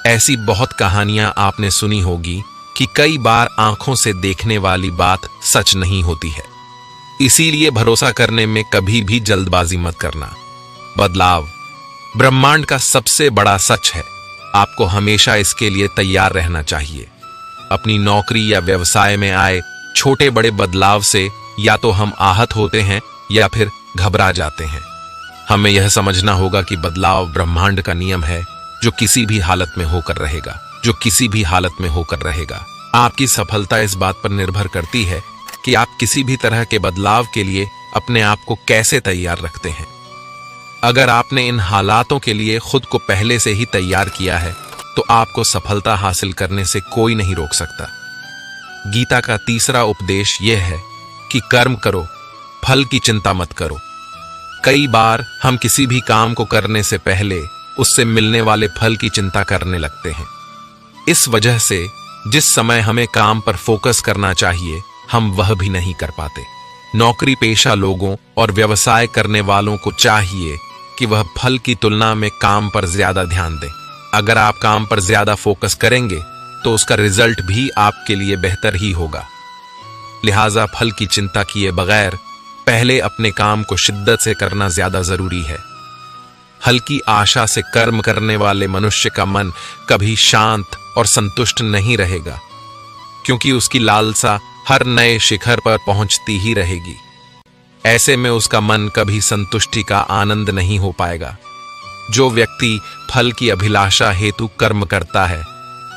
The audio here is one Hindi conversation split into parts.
ऐसी बहुत कहानियां आपने सुनी होगी कि कई बार आंखों से देखने वाली बात सच नहीं होती है। इसीलिए भरोसा करने में कभी भी जल्दबाजी मत करना। बदलाव ब्रह्मांड का सबसे बड़ा सच है। आपको हमेशा इसके लिए तैयार रहना चाहिए। अपनी नौकरी या व्यवसाय में आए छोटे बड़े बदलाव से या तो हम आहत होते हैं या फिर घबरा जाते हैं। हमें यह समझना होगा कि बदलाव ब्रह्मांड का नियम है, जो किसी भी हालत में होकर रहेगा। आपकी सफलता इस बात पर निर्भर करती है कि आप किसी भी तरह के बदलाव के लिए अपने आप को कैसे तैयार रखते हैं। अगर आपने इन हालातों के लिए खुद को पहले से ही तैयार किया है तो आपको सफलता हासिल करने से कोई नहीं रोक सकता। गीता का तीसरा उपदेश यह है कि कर्म करो, फल की चिंता मत करो। कई बार हम किसी भी काम को करने से पहले उससे मिलने वाले फल की चिंता करने लगते हैं। इस वजह से जिस समय हमें काम पर फोकस करना चाहिए, हम वह भी नहीं कर पाते। नौकरी पेशा लोगों और व्यवसाय करने वालों को चाहिए कि वह फल की तुलना में काम पर ज्यादा ध्यान दें। अगर आप काम पर ज्यादा फोकस करेंगे तो उसका रिजल्ट भी आपके लिए बेहतर ही होगा। लिहाजा फल की चिंता किए बगैर पहले अपने काम को शिद्दत से करना ज्यादा जरूरी है। हल्की आशा से कर्म करने वाले मनुष्य का मन कभी शांत और संतुष्ट नहीं रहेगा, क्योंकि उसकी लालसा हर नए शिखर पर पहुंचती ही रहेगी। ऐसे में उसका मन कभी संतुष्टि का आनंद नहीं हो पाएगा। जो व्यक्ति फल की अभिलाषा हेतु कर्म करता है,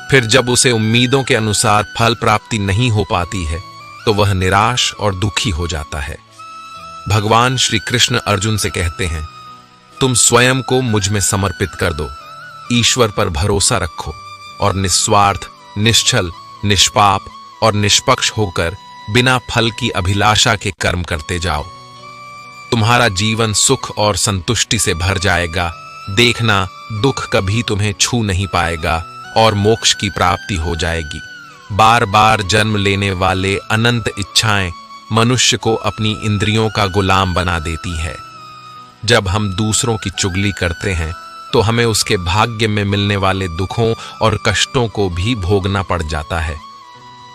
फिर जब उसे उम्मीदों के अनुसार फल प्राप्ति नहीं हो पाती है तो वह निराश और दुखी हो जाता है। भगवान श्री कृष्ण अर्जुन से कहते हैं, तुम स्वयं को मुझ में समर्पित कर दो, ईश्वर पर भरोसा रखो और निस्वार्थ, निश्चल, निष्पाप और निष्पक्ष होकर बिना फल की अभिलाषा के कर्म करते जाओ। तुम्हारा जीवन सुख और संतुष्टि से भर जाएगा। देखना, दुख कभी तुम्हें छू नहीं पाएगा और मोक्ष की प्राप्ति हो जाएगी। बार बार जन्म लेने वाले अनंत इच्छाएं मनुष्य को अपनी इंद्रियों का गुलाम बना देती है। जब हम दूसरों की चुगली करते हैं तो हमें उसके भाग्य में मिलने वाले दुखों और कष्टों को भी भोगना पड़ जाता है।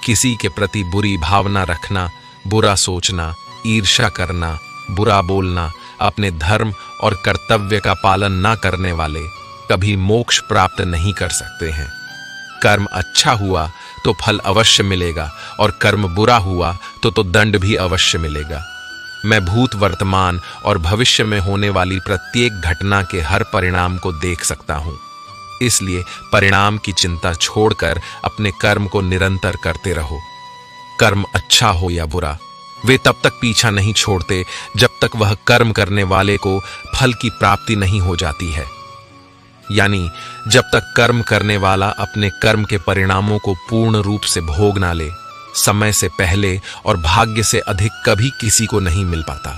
किसी के प्रति बुरी भावना रखना, बुरा सोचना, ईर्ष्या करना, बुरा बोलना, अपने धर्म और कर्तव्य का पालन न करने वाले कभी मोक्ष प्राप्त नहीं कर सकते हैं। कर्म अच्छा हुआ तो फल अवश्य मिलेगा और कर्म बुरा हुआ तो दंड भी अवश्य मिलेगा। मैं भूत, वर्तमान और भविष्य में होने वाली प्रत्येक घटना के हर परिणाम को देख सकता हूं। इसलिए परिणाम की चिंता छोड़कर अपने कर्म को निरंतर करते रहो। कर्म अच्छा हो या बुरा, वे तब तक पीछा नहीं छोड़ते जब तक वह कर्म करने वाले को फल की प्राप्ति नहीं हो जाती है। यानी जब तक कर्म करने वाला अपने कर्म के परिणामों को पूर्ण रूप से भोग ना ले, समय से पहले और भाग्य से अधिक कभी किसी को नहीं मिल पाता।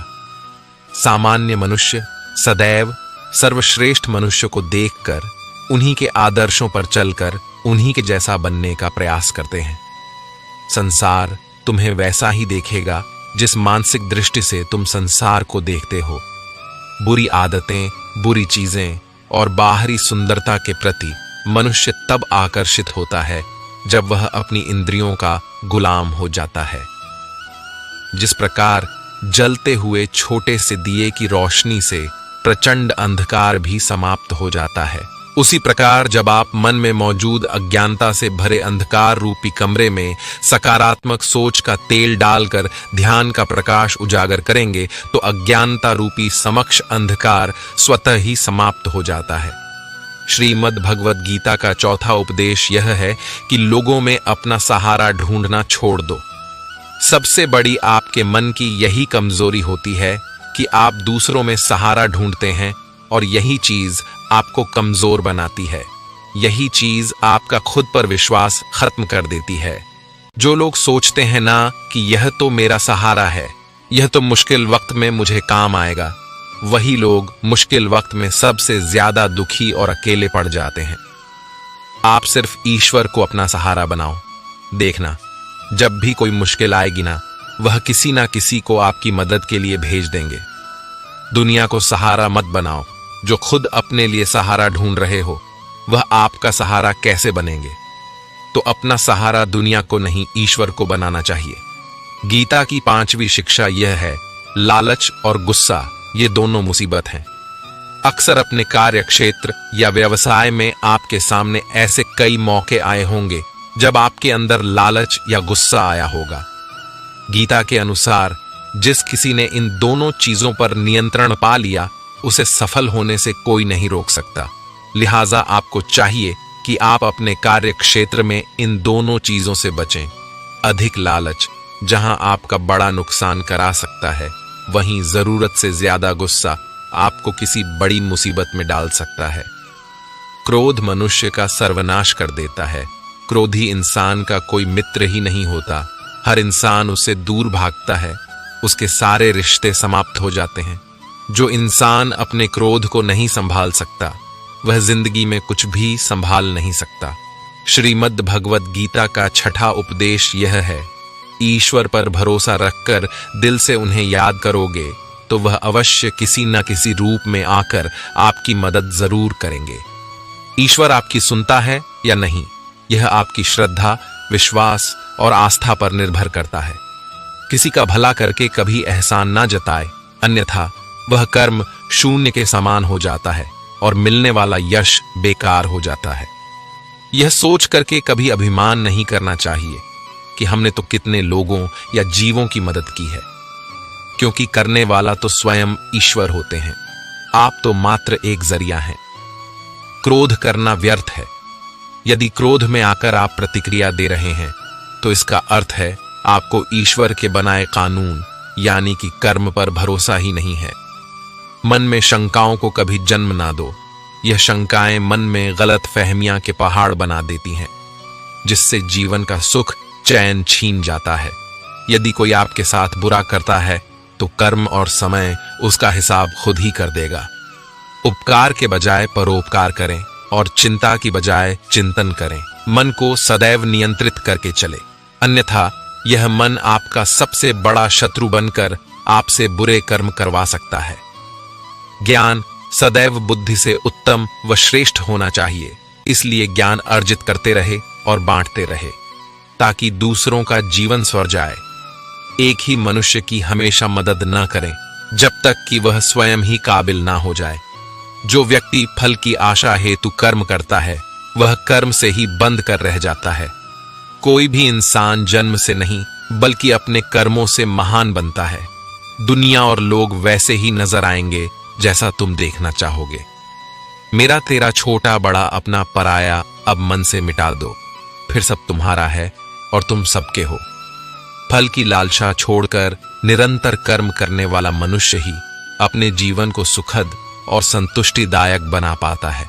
सामान्य मनुष्य सदैव सर्वश्रेष्ठ मनुष्य को देखकर, उन्हीं के आदर्शों पर चलकर उन्हीं के जैसा बनने का प्रयास करते हैं। संसार तुम्हें वैसा ही देखेगा जिस मानसिक दृष्टि से तुम संसार को देखते हो। बुरी आदतें, बुरी चीजें और बाहरी सुंदरता के प्रति मनुष्य तब आकर्षित होता है जब वह अपनी इंद्रियों का गुलाम हो जाता है। जिस प्रकार जलते हुए छोटे से दिए की रोशनी से प्रचंड अंधकार भी समाप्त हो जाता है, उसी प्रकार जब आप मन में मौजूद अज्ञानता से भरे अंधकार रूपी कमरे में सकारात्मक सोच का तेल डालकर ध्यान का प्रकाश उजागर करेंगे तो अज्ञानता रूपी समक्ष अंधकार स्वतः ही समाप्त हो जाता है। श्रीमद् भगवद गीता का चौथा उपदेश यह है कि लोगों में अपना सहारा ढूंढना छोड़ दो। सबसे बड़ी आपके मन की यही कमजोरी होती है कि आप दूसरों में सहारा ढूंढते हैं और यही चीज आपको कमजोर बनाती है। यही चीज आपका खुद पर विश्वास खत्म कर देती है। जो लोग सोचते हैं ना कि यह तो मेरा सहारा है, यह तो मुश्किल वक्त में मुझे काम आएगा, वही लोग मुश्किल वक्त में सबसे ज्यादा दुखी और अकेले पड़ जाते हैं। आप सिर्फ ईश्वर को अपना सहारा बनाओ। देखना, जब भी कोई मुश्किल आएगी ना, वह किसी ना किसी को आपकी मदद के लिए भेज देंगे। दुनिया को सहारा मत बनाओ। जो खुद अपने लिए सहारा ढूंढ रहे हो, वह आपका सहारा कैसे बनेंगे? तो अपना सहारा दुनिया को नहीं, ईश्वर को बनाना चाहिए। गीता की 5वीं शिक्षा यह है, लालच और गुस्सा ये दोनों मुसीबत हैं। अक्सर अपने कार्य क्षेत्र या व्यवसाय में आपके सामने ऐसे कई मौके आए होंगे जब आपके अंदर लालच या गुस्सा आया होगा। गीता के अनुसार जिस किसी ने इन दोनों चीजों पर नियंत्रण पा लिया, उसे सफल होने से कोई नहीं रोक सकता। लिहाजा आपको चाहिए कि आप अपने कार्य क्षेत्र में इन दोनों चीजों से बचें। अधिक लालच जहां आपका बड़ा नुकसान करा सकता है, वहीं जरूरत से ज्यादा गुस्सा आपको किसी बड़ी मुसीबत में डाल सकता है। क्रोध मनुष्य का सर्वनाश कर देता है। क्रोधी इंसान का कोई मित्र ही नहीं होता। हर इंसान उससे दूर भागता है। उसके सारे रिश्ते समाप्त हो जाते हैं। जो इंसान अपने क्रोध को नहीं संभाल सकता, वह जिंदगी में कुछ भी संभाल नहीं सकता। श्रीमद् भगवद गीता का 6ठा उपदेश यह है, ईश्वर पर भरोसा रखकर दिल से उन्हें याद करोगे तो वह अवश्य किसी न किसी रूप में आकर आपकी मदद जरूर करेंगे। ईश्वर आपकी सुनता है या नहीं, यह आपकी श्रद्धा, विश्वास और आस्था पर निर्भर करता है। किसी का भला करके कभी एहसान ना जताए, अन्यथा वह कर्म शून्य के समान हो जाता है और मिलने वाला यश बेकार हो जाता है। यह सोच करके कभी अभिमान नहीं करना चाहिए कि हमने तो कितने लोगों या जीवों की मदद की है, क्योंकि करने वाला तो स्वयं ईश्वर होते हैं। आप तो मात्र एक जरिया हैं। क्रोध करना व्यर्थ है। यदि क्रोध में आकर आप प्रतिक्रिया दे रहे हैं, तो इसका अर्थ है आपको ईश्वर के बनाए कानून यानी कि कर्म पर भरोसा ही नहीं है। मन में शंकाओं को कभी जन्म ना दो। यह शंकाएं मन में गलत फहमियां के पहाड़ बना देती हैं, जिससे जीवन का सुख चैन छीन जाता है। यदि कोई आपके साथ बुरा करता है, तो कर्म और समय उसका हिसाब खुद ही कर देगा। उपकार के बजाय परोपकार करें और चिंता की बजाय चिंतन करें। मन को सदैव नियंत्रित करके चले, अन्यथा यह मन आपका सबसे बड़ा शत्रु बनकर आपसे बुरे कर्म करवा सकता है। ज्ञान सदैव बुद्धि से उत्तम व श्रेष्ठ होना चाहिए। इसलिए ज्ञान अर्जित करते रहे और बांटते रहे, ताकि दूसरों का जीवन स्वर जाए। एक ही मनुष्य की हमेशा मदद न करें जब तक कि वह स्वयं ही काबिल ना हो जाए। जो व्यक्ति फल की आशा हेतु कर्म करता है, वह कर्म से ही बंद कर रह जाता है। कोई भी इंसान जन्म से नहीं, बल्कि अपने कर्मों से महान बनता है। दुनिया और लोग वैसे ही नजर आएंगे जैसा तुम देखना चाहोगे। मेरा तेरा छोटा बड़ा अपना पराया अब मन से मिटा दो, फिर सब तुम्हारा है और तुम सबके हो। फल की लालसा छोड़कर निरंतर कर्म करने वाला मनुष्य ही अपने जीवन को सुखद और संतुष्टिदायक बना पाता है।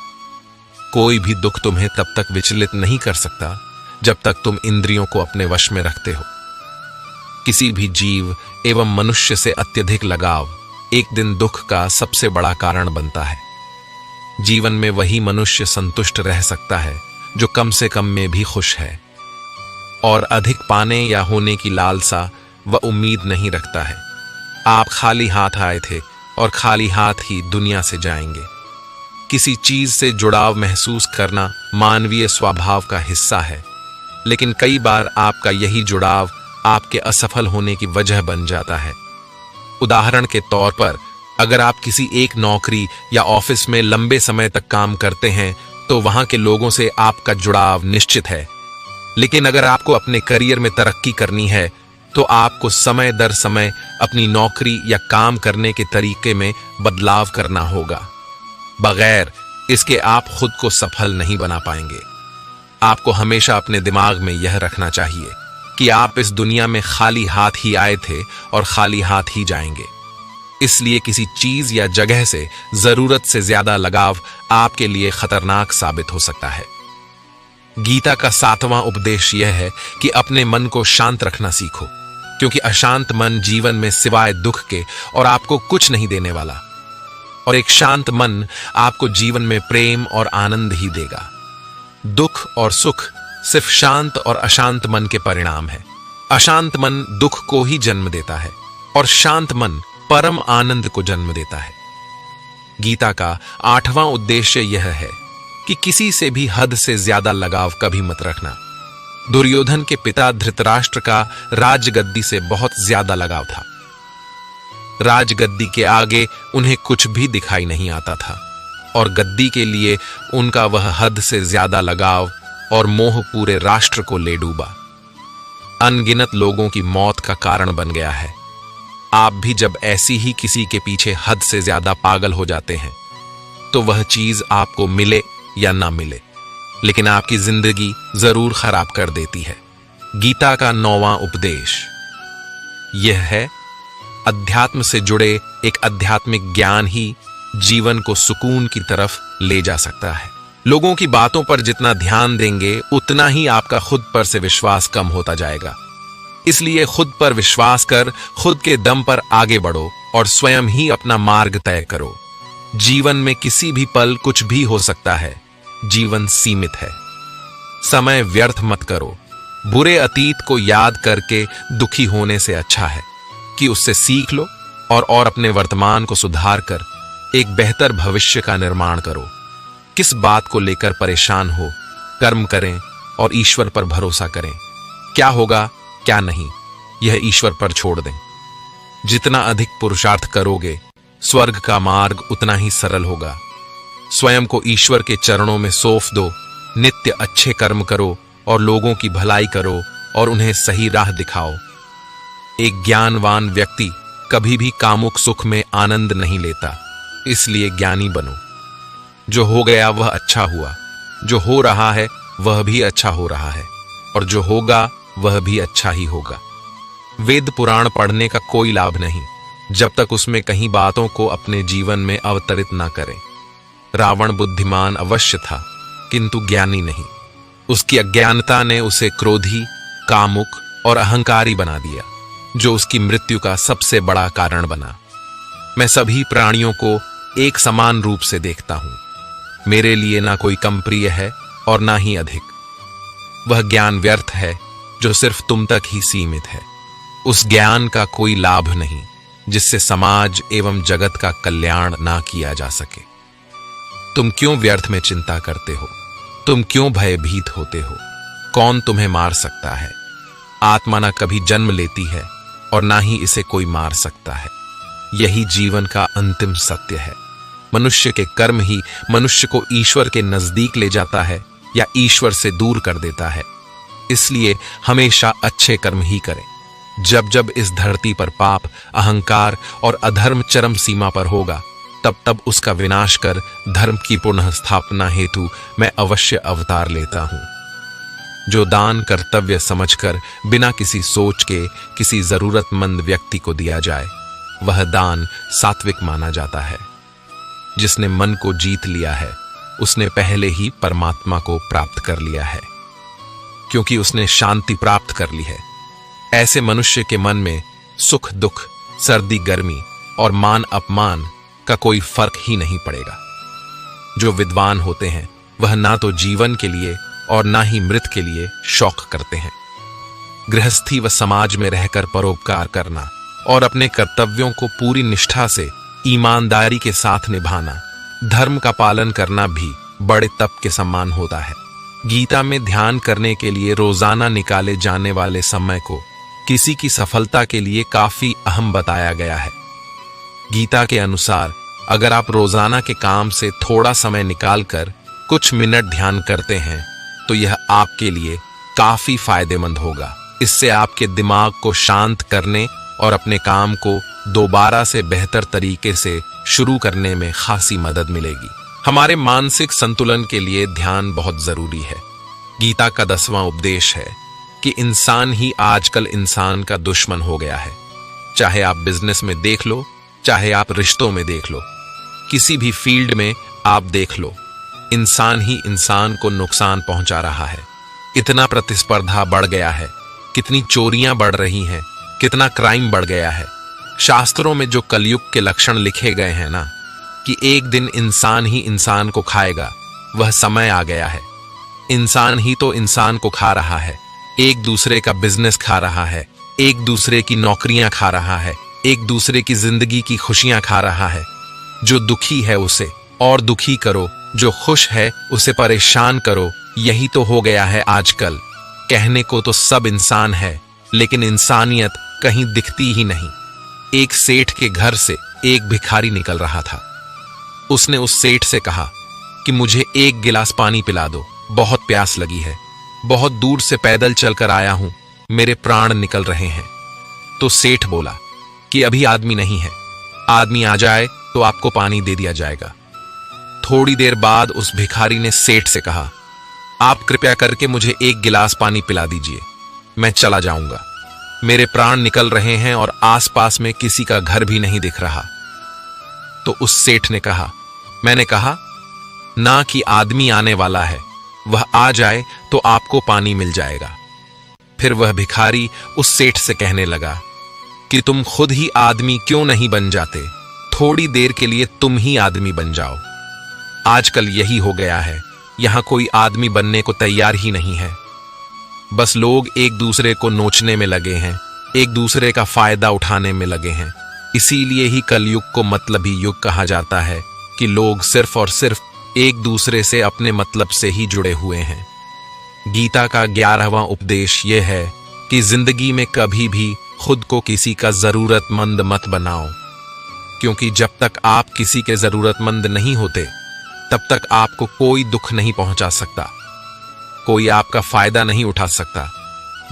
कोई भी दुख तुम्हें तब तक विचलित नहीं कर सकता जब तक तुम इंद्रियों को अपने वश में रखते हो। किसी भी जीव एवं मनुष्य से अत्यधिक लगाव एक दिन दुख का सबसे बड़ा कारण बनता है। जीवन में वही मनुष्य संतुष्ट रह सकता है जो कम से कम में भी खुश है और अधिक पाने या होने की लालसा व उम्मीद नहीं रखता है। आप खाली हाथ आए थे और खाली हाथ ही दुनिया से जाएंगे। किसी चीज से जुड़ाव महसूस करना मानवीय स्वभाव का हिस्सा है, लेकिन कई बार आपका यही जुड़ाव आपके असफल होने की वजह बन जाता है। उदाहरण के तौर पर, अगर आप किसी एक नौकरी या ऑफिस में लंबे समय तक काम करते हैं, तो वहां के लोगों से आपका जुड़ाव निश्चित है। लेकिन अगर आपको अपने करियर में तरक्की करनी है, तो आपको समय दर समय अपनी नौकरी या काम करने के तरीके में बदलाव करना होगा। बगैर इसके आप खुद को सफल नहीं बना पाएंगे। आपको हमेशा अपने दिमाग में यह रखना चाहिए कि आप इस दुनिया में खाली हाथ ही आए थे और खाली हाथ ही जाएंगे। इसलिए किसी चीज या जगह से जरूरत से ज्यादा लगाव आपके लिए खतरनाक साबित हो सकता है। गीता का 7वां उपदेश यह है कि अपने मन को शांत रखना सीखो, क्योंकि अशांत मन जीवन में सिवाय दुख के और आपको कुछ नहीं देने वाला, और एक शांत मन आपको जीवन में प्रेम और आनंद ही देगा। दुख और सुख सिर्फ शांत और अशांत मन के परिणाम है। अशांत मन दुख को ही जन्म देता है और शांत मन परम आनंद को जन्म देता है। गीता का 8वां उद्देश्य यह है कि किसी से भी हद से ज्यादा लगाव कभी मत रखना। दुर्योधन के पिता धृतराष्ट्र का राजगद्दी से बहुत ज्यादा लगाव था। राजगद्दी के आगे उन्हें कुछ भी दिखाई नहीं आता था और गद्दी के लिए उनका वह हद से ज्यादा लगाव और मोह पूरे राष्ट्र को ले डूबा, अनगिनत लोगों की मौत का कारण बन गया है। आप भी जब ऐसी ही किसी के पीछे हद से ज्यादा पागल हो जाते हैं तो वह चीज आपको मिले या ना मिले, लेकिन आपकी जिंदगी जरूर खराब कर देती है। गीता का 9वां उपदेश यह है, अध्यात्म से जुड़े एक आध्यात्मिक ज्ञान ही जीवन को सुकून की तरफ ले जा सकता है। लोगों की बातों पर जितना ध्यान देंगे उतना ही आपका खुद पर से विश्वास कम होता जाएगा। इसलिए खुद पर विश्वास कर खुद के दम पर आगे बढ़ो और स्वयं ही अपना मार्ग तय करो। जीवन में किसी भी पल कुछ भी हो सकता है। जीवन सीमित है। समय व्यर्थ मत करो। बुरे अतीत को याद करके दुखी होने से अच्छा है कि उससे सीख लो और अपने वर्तमान को सुधार कर एक बेहतर भविष्य का निर्माण करो। किस बात को लेकर परेशान हो, कर्म करें और ईश्वर पर भरोसा करें। क्या होगा क्या नहीं, यह ईश्वर पर छोड़ दें। जितना अधिक पुरुषार्थ करोगे, स्वर्ग का मार्ग उतना ही सरल होगा। स्वयं को ईश्वर के चरणों में सौंप दो। नित्य अच्छे कर्म करो और लोगों की भलाई करो और उन्हें सही राह दिखाओ। एक ज्ञानवान व्यक्ति कभी भी कामुक सुख में आनंद नहीं लेता, इसलिए ज्ञानी बनो। जो हो गया वह अच्छा हुआ, जो हो रहा है वह भी अच्छा हो रहा है और जो होगा वह भी अच्छा ही होगा। वेद पुराण पढ़ने का कोई लाभ नहीं जब तक उसमें कहीं बातों को अपने जीवन में अवतरित ना करें। रावण बुद्धिमान अवश्य था किंतु ज्ञानी नहीं। उसकी अज्ञानता ने उसे क्रोधी, कामुक और अहंकारी बना दिया, जो उसकी मृत्यु का सबसे बड़ा कारण बना। मैं सभी प्राणियों को एक समान रूप से देखता हूं। मेरे लिए ना कोई कम प्रिय है और ना ही अधिक। वह ज्ञान व्यर्थ है जो सिर्फ तुम तक ही सीमित है। उस ज्ञान का कोई लाभ नहीं जिससे समाज एवं जगत का कल्याण ना किया जा सके। तुम क्यों व्यर्थ में चिंता करते हो? तुम क्यों भयभीत होते हो? कौन तुम्हें मार सकता है? आत्मा ना कभी जन्म लेती है और ना ही इसे कोई मार सकता है। यही जीवन का अंतिम सत्य है। मनुष्य के कर्म ही मनुष्य को ईश्वर के नजदीक ले जाता है या ईश्वर से दूर कर देता है। इसलिए हमेशा अच्छे कर्म ही करें। जब जब इस धरती पर पाप, अहंकार और अधर्म चरम सीमा पर होगा, तब तब उसका विनाश कर धर्म की पुनः स्थापना हेतु मैं अवश्य अवतार लेता हूं। जो दान कर्तव्य समझकर बिना किसी सोच के किसी जरूरतमंद व्यक्ति को दिया जाए, वह दान सात्विक माना जाता है। जिसने मन को जीत लिया है, उसने पहले ही परमात्मा को प्राप्त कर लिया है, क्योंकि उसने शांति प्राप्त कर ली है। ऐसे मनुष्य के मन में सुख दुख, सर्दी गर्मी और मान अपमान का कोई फर्क ही नहीं पड़ेगा। जो विद्वान होते हैं वह ना तो जीवन के लिए और ना ही मृत के लिए शौक करते हैं। गृहस्थी व समाज में रहकर परोपकार करना और अपने कर्तव्यों को पूरी निष्ठा से ईमानदारी के साथ निभाना, धर्म का पालन करना भी बड़े तप के समान होता है। गीता में ध्यान करने के लिए रोजाना निकाले जाने वाले समय को किसी की सफलता के लिए काफी अहम बताया गया है। गीता के अनुसार अगर आप रोजाना के काम से थोड़ा समय निकालकर कुछ मिनट ध्यान करते हैं तो यह आपके लिए काफी फायदेमंद होगा। इससे आपके दिमाग को शांत करने और अपने काम को दोबारा से बेहतर तरीके से शुरू करने में खासी मदद मिलेगी। हमारे मानसिक संतुलन के लिए ध्यान बहुत जरूरी है। गीता का 10वां उपदेश है कि इंसान ही आजकल इंसान का दुश्मन हो गया है। चाहे आप बिजनेस में देख लो, चाहे आप रिश्तों में देख लो, किसी भी फील्ड में आप देख लो, इंसान ही इंसान को नुकसान पहुंचा रहा है। इतना प्रतिस्पर्धा बढ़ गया है, कितनी चोरियां बढ़ रही हैं, कितना क्राइम बढ़ गया है। शास्त्रों में जो कलयुग के लक्षण लिखे गए हैं ना, कि एक दिन इंसान ही इंसान को खाएगा, वह समय आ गया है। इंसान ही तो इंसान को खा रहा है, एक दूसरे का बिजनेस खा रहा है, एक दूसरे की नौकरियां खा रहा है, एक दूसरे की जिंदगी की खुशियां खा रहा है। जो दुखी है उसे और दुखी करो, जो खुश है उसे परेशान करो, यही तो हो गया है आजकल। कहने को तो सब इंसान है, लेकिन इंसानियत कहीं दिखती ही नहीं। एक सेठ के घर से एक भिखारी निकल रहा था। उसने उस सेठ से कहा कि मुझे एक गिलास पानी पिला दो, बहुत प्यास लगी है, बहुत दूर से पैदल चलकर आया हूं, मेरे प्राण निकल रहे हैं। तो सेठ बोला कि अभी आदमी नहीं है, आदमी आ जाए तो आपको पानी दे दिया जाएगा। थोड़ी देर बाद उस भिखारी ने सेठ से कहा, आप कृपया करके मुझे एक गिलास पानी पिला दीजिए, मैं चला जाऊंगा, मेरे प्राण निकल रहे हैं और आसपास में किसी का घर भी नहीं दिख रहा। तो उस सेठ ने कहा, मैंने कहा ना कि आदमी आने वाला है, वह आ जाए तो आपको पानी मिल जाएगा। फिर वह भिखारी उस सेठ से कहने लगा कि तुम खुद ही आदमी क्यों नहीं बन जाते, थोड़ी देर के लिए तुम ही आदमी बन जाओ। आजकल यही हो गया है, यहां कोई आदमी बनने को तैयार ही नहीं है। बस लोग एक दूसरे को नोचने में लगे हैं, एक दूसरे का फायदा उठाने में लगे हैं। इसीलिए ही कलयुग को मतलबी युग कहा जाता है कि लोग सिर्फ और सिर्फ एक दूसरे से अपने मतलब से ही जुड़े हुए हैं। गीता का 11वां उपदेश यह है कि जिंदगी में कभी भी खुद को किसी का जरूरतमंद मत बनाओ, क्योंकि जब तक आप किसी के जरूरतमंद नहीं होते तब तक आपको कोई दुख नहीं पहुंचा सकता, कोई आपका फायदा नहीं उठा सकता।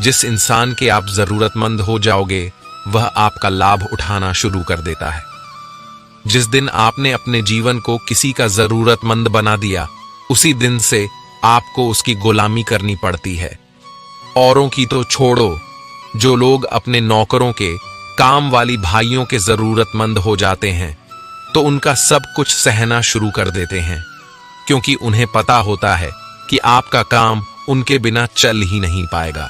जिस इंसान के आप जरूरतमंद हो जाओगे वह आपका लाभ उठाना शुरू कर देता है। जिस दिन आपने अपने जीवन को किसी का जरूरतमंद बना दिया, उसी दिन से आपको उसकी गुलामी करनी पड़ती है। औरों की तो छोड़ो, जो लोग अपने नौकरों के, काम वाली भाइयों के जरूरतमंद हो जाते हैं तो उनका सब कुछ सहना शुरू कर देते हैं, क्योंकि उन्हें पता होता है कि आपका काम उनके बिना चल ही नहीं पाएगा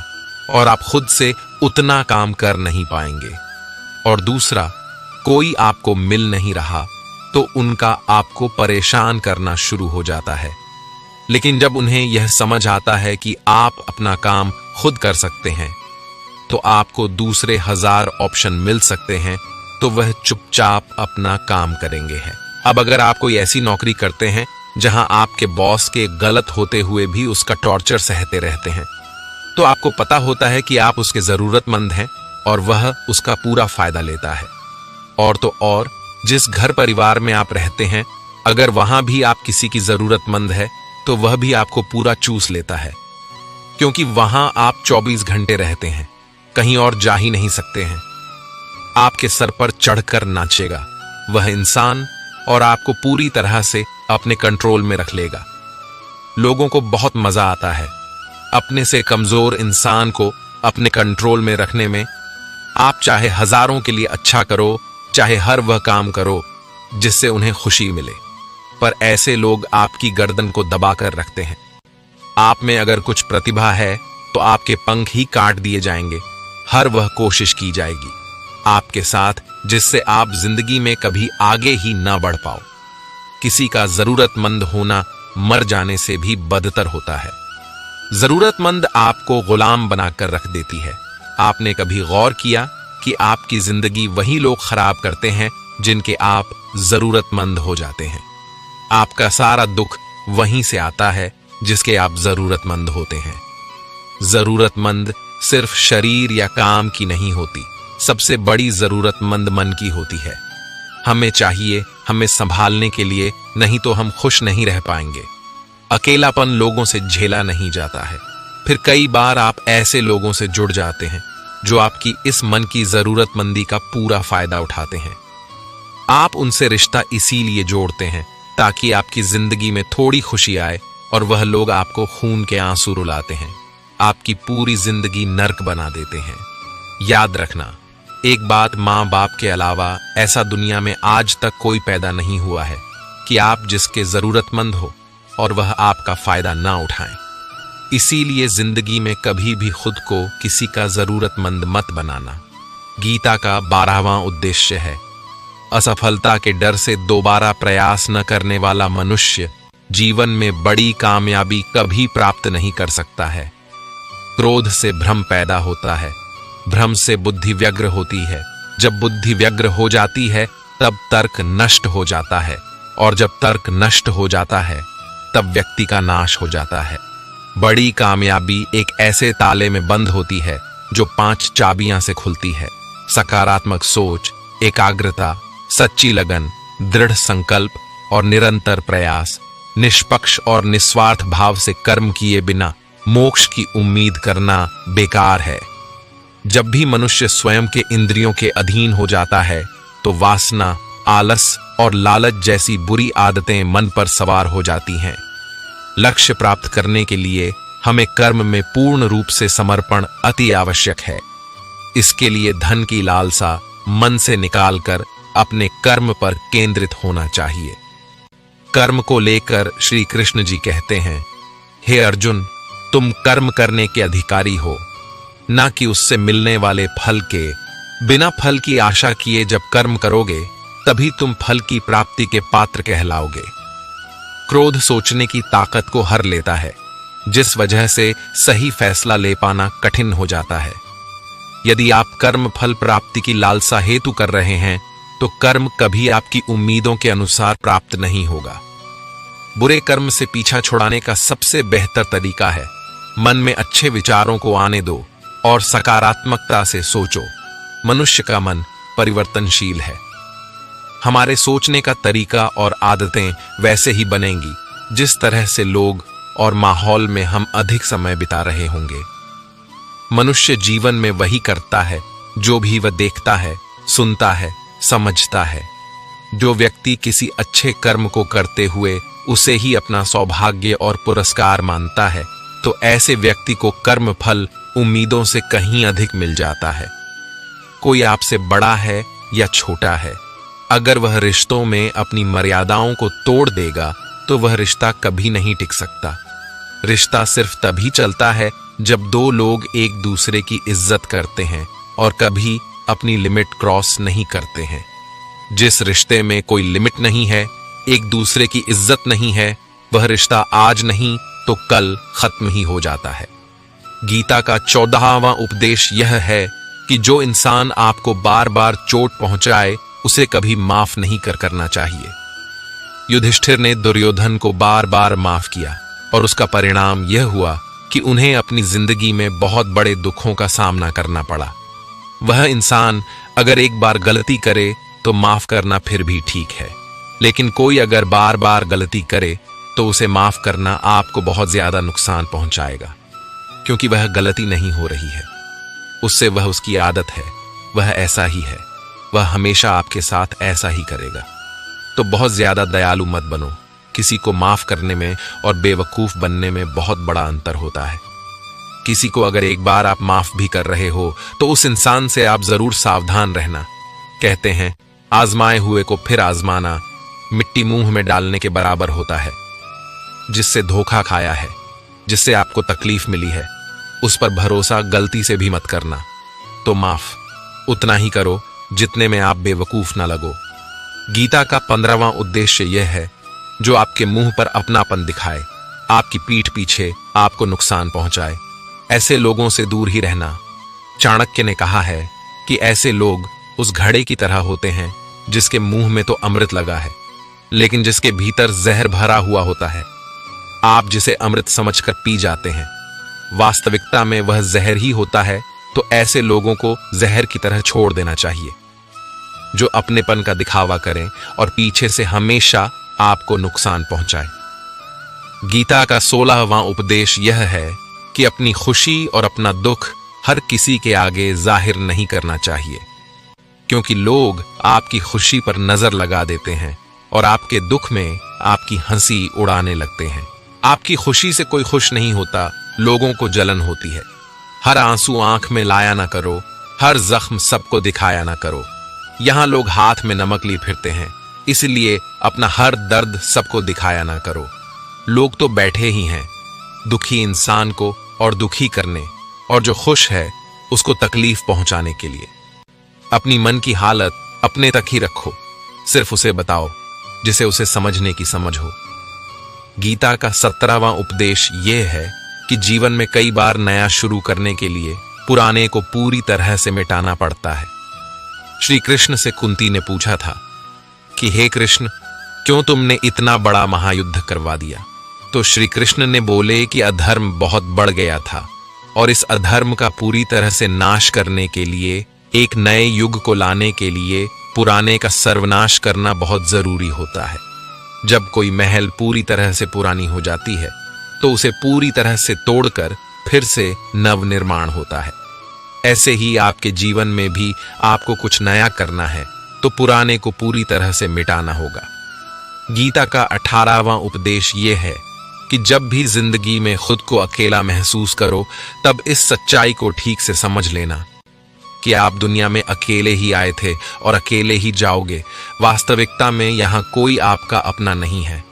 और आप खुद से उतना काम कर नहीं पाएंगे। और दूसरा, कोई आपको मिल नहीं रहा तो उनका आपको परेशान करना शुरू हो जाता है। लेकिन जब उन्हें यह समझ आता है कि आप अपना काम खुद कर सकते हैं, तो आपको दूसरे 1000 ऑप्शन मिल सकते हैं, तो वह चुपचाप अपना काम करेंगे हैं। अब अगर आप कोई ऐसी नौकरी करते हैं जहां आपके बॉस के गलत होते हुए भी उसका टॉर्चर सहते रहते हैं, तो आपको पता होता है कि आप उसके जरूरतमंद हैं और वह उसका पूरा फायदा लेता है। और तो और, जिस घर परिवार में आप रहते हैं, अगर वहां भी आप किसी की जरूरतमंद है तो वह भी आपको पूरा चूस लेता है, क्योंकि वहां आप 24 घंटे रहते हैं, कहीं और जा ही नहीं सकते हैं। आपके सर पर चढ़कर नाचेगा वह इंसान और आपको पूरी तरह से अपने कंट्रोल में रख लेगा। लोगों को बहुत मजा आता है अपने से कमजोर इंसान को अपने कंट्रोल में रखने में। आप चाहे हजारों के लिए अच्छा करो, चाहे हर वह काम करो जिससे उन्हें खुशी मिले, पर ऐसे लोग आपकी गर्दन को दबाकर रखते हैं। आप में अगर कुछ प्रतिभा है तो आपके पंख ही काट दिए जाएंगे, हर वह कोशिश की जाएगी आपके साथ जिससे आप जिंदगी में कभी आगे ही ना बढ़ पाओ। किसी का जरूरतमंद होना मर जाने से भी बदतर होता है। जरूरतमंद आपको गुलाम बनाकर रख देती है। आपने कभी गौर किया कि आपकी जिंदगी वही लोग खराब करते हैं जिनके आप जरूरतमंद हो जाते हैं। आपका सारा दुख वहीं से आता है जिसके आप जरूरतमंद होते हैं। जरूरतमंद सिर्फ शरीर या काम की नहीं होती, सबसे बड़ी जरूरतमंद मन की होती है। हमें चाहिए हमें संभालने के लिए, नहीं तो हम खुश नहीं रह पाएंगे। अकेलापन लोगों से झेला नहीं जाता है। फिर कई बार आप ऐसे लोगों से जुड़ जाते हैं जो आपकी इस मन की जरूरतमंदी का पूरा फायदा उठाते हैं। आप उनसे रिश्ता इसीलिए जोड़ते हैं ताकि आपकी जिंदगी में थोड़ी खुशी आए, और वह लोग आपको खून के आंसू रुलाते हैं, आपकी पूरी जिंदगी नर्क बना देते हैं। याद रखना, एक बात, माँ बाप के अलावा ऐसा दुनिया में आज तक कोई पैदा नहीं हुआ है कि आप जिसके जरूरतमंद हो और वह आपका फायदा ना उठाएं। इसीलिए जिंदगी में कभी भी खुद को किसी का जरूरतमंद मत बनाना। गीता का 12वां उद्देश्य है, असफलता के डर से दोबारा प्रयास न करने वाला मनुष्य जीवन में बड़ी कामयाबी कभी प्राप्त नहीं कर सकता है। क्रोध से भ्रम पैदा होता है, भ्रम से बुद्धि व्यग्र होती है, जब बुद्धि व्यग्र हो जाती है तब तर्क नष्ट हो जाता है, और जब तर्क नष्ट हो जाता है तब व्यक्ति का नाश हो जाता है। बड़ी कामयाबी एक ऐसे ताले में बंद होती है जो 5 चाबियां से खुलती है। सकारात्मक सोच, एकाग्रता, सच्ची लगन, दृढ़ संकल्प और निरंतर प्रयास। निष्पक्ष और निस्वार्थ भाव से कर्म किए बिना मोक्ष की उम्मीद करना बेकार है। जब भी मनुष्य स्वयं के इंद्रियों के अधीन हो जाता है तो वासना, आलस और लालच जैसी बुरी आदतें मन पर सवार हो जाती हैं। लक्ष्य प्राप्त करने के लिए हमें कर्म में पूर्ण रूप से समर्पण अति आवश्यक है। इसके लिए धन की लालसा मन से निकालकर अपने कर्म पर केंद्रित होना चाहिए। कर्म को लेकर श्री कृष्ण जी कहते हैं, हे अर्जुन, तुम कर्म करने के अधिकारी हो, ना कि उससे मिलने वाले फल के। बिना फल की आशा किए जब कर्म करोगे तभी तुम फल की प्राप्ति के पात्र कहलाओगे। क्रोध सोचने की ताकत को हर लेता है, जिस वजह से सही फैसला ले पाना कठिन हो जाता है। यदि आप कर्म फल प्राप्ति की लालसा हेतु कर रहे हैं तो कर्म कभी आपकी उम्मीदों के अनुसार प्राप्त नहीं होगा। बुरे कर्म से पीछा छुड़ाने का सबसे बेहतर तरीका है मन में अच्छे विचारों को आने दो और सकारात्मकता से सोचो। मनुष्य का मन परिवर्तनशील है। हमारे सोचने का तरीका और आदतें वैसे ही बनेंगी जिस तरह से लोग और माहौल में हम अधिक समय बिता रहे होंगे। मनुष्य जीवन में वही करता है जो भी वह देखता है, सुनता है, समझता है। जो व्यक्ति किसी अच्छे कर्म को करते हुए उसे ही अपना सौभाग्य और पुरस्कार मानता है तो ऐसे व्यक्ति को कर्म फल उम्मीदों से कहीं अधिक मिल जाता है। कोई आपसे बड़ा है या छोटा है, अगर वह रिश्तों में अपनी मर्यादाओं को तोड़ देगा तो वह रिश्ता कभी नहीं टिक सकता। रिश्ता सिर्फ तभी चलता है जब दो लोग एक दूसरे की इज्जत करते हैं और कभी अपनी लिमिट क्रॉस नहीं करते हैं। जिस रिश्ते में कोई लिमिट नहीं है, एक दूसरे की इज्जत नहीं है, वह रिश्ता आज नहीं तो कल खत्म ही हो जाता है। गीता का 14वां उपदेश यह है कि जो इंसान आपको बार बार चोट पहुंचाए उसे कभी माफ नहीं करना चाहिए। युधिष्ठिर ने दुर्योधन को बार बार माफ किया और उसका परिणाम यह हुआ कि उन्हें अपनी जिंदगी में बहुत बड़े दुखों का सामना करना पड़ा। वह इंसान अगर एक बार गलती करे तो माफ करना फिर भी ठीक है, लेकिन कोई अगर बार बार गलती करे तो उसे माफ करना आपको बहुत ज्यादा नुकसान पहुंचाएगा, क्योंकि वह गलती नहीं हो रही है, उससे वह उसकी आदत है, वह ऐसा ही है, वह हमेशा आपके साथ ऐसा ही करेगा। तो बहुत ज्यादा दयालु मत बनो। किसी को माफ करने में और बेवकूफ बनने में बहुत बड़ा अंतर होता है। किसी को अगर एक बार आप माफ भी कर रहे हो तो उस इंसान से आप जरूर सावधान रहना। कहते हैं, आजमाए हुए को फिर आजमाना मिट्टी मुंह में डालने के बराबर होता है। जिससे धोखा खाया है, जिससे आपको तकलीफ मिली है, उस पर भरोसा गलती से भी मत करना। तो माफ उतना ही करो जितने में आप बेवकूफ ना लगो। गीता का 15वां उद्देश्य यह है, जो आपके मुंह पर अपनापन दिखाए, आपकी पीठ पीछे आपको नुकसान पहुंचाए, ऐसे लोगों से दूर ही रहना। चाणक्य ने कहा है कि ऐसे लोग उस घड़े की तरह होते हैं जिसके मुंह में तो अमृत लगा है, लेकिन जिसके भीतर जहर भरा हुआ होता है। आप जिसे अमृत समझकर पी जाते हैं, वास्तविकता में वह जहर ही होता है। तो ऐसे लोगों को जहर की तरह छोड़ देना चाहिए, जो अपनेपन का दिखावा करें और पीछे से हमेशा आपको नुकसान पहुंचाए। गीता का 16वां उपदेश यह है कि अपनी खुशी और अपना दुख हर किसी के आगे जाहिर नहीं करना चाहिए, क्योंकि लोग आपकी खुशी पर नजर लगा देते हैं और आपके दुख में आपकी हंसी उड़ाने लगते हैं। आपकी खुशी से कोई खुश नहीं होता, लोगों को जलन होती है। हर आंसू आंख में लाया ना करो, हर जख्म सबको दिखाया ना करो। यहां लोग हाथ में नमक लिए फिरते हैं, इसलिए अपना हर दर्द सबको दिखाया ना करो। लोग तो बैठे ही हैं दुखी इंसान को और दुखी करने, और जो खुश है उसको तकलीफ पहुंचाने के लिए। अपनी मन की हालत अपने तक ही रखो, सिर्फ उसे बताओ जिसे उसे समझने की समझ हो। गीता का 17वां उपदेश यह है कि जीवन में कई बार नया शुरू करने के लिए पुराने को पूरी तरह से मिटाना पड़ता है। श्री कृष्ण से कुंती ने पूछा था कि हे कृष्ण, क्यों तुमने इतना बड़ा महायुद्ध करवा दिया? तो श्री कृष्ण ने बोले कि अधर्म बहुत बढ़ गया था और इस अधर्म का पूरी तरह से नाश करने के लिए, एक नए युग को लाने के लिए पुराने का सर्वनाश करना बहुत जरूरी होता है। जब कोई महल पूरी तरह से पुरानी हो जाती है तो उसे पूरी तरह से तोड़कर फिर से नवनिर्माण होता है। ऐसे ही आपके जीवन में भी आपको कुछ नया करना है तो पुराने को पूरी तरह से मिटाना होगा। गीता का 18वां उपदेश यह है कि जब भी जिंदगी में खुद को अकेला महसूस करो तब इस सच्चाई को ठीक से समझ लेना कि आप दुनिया में अकेले ही आए थे और अकेले ही जाओगे। वास्तविकता में यहां कोई आपका अपना नहीं है।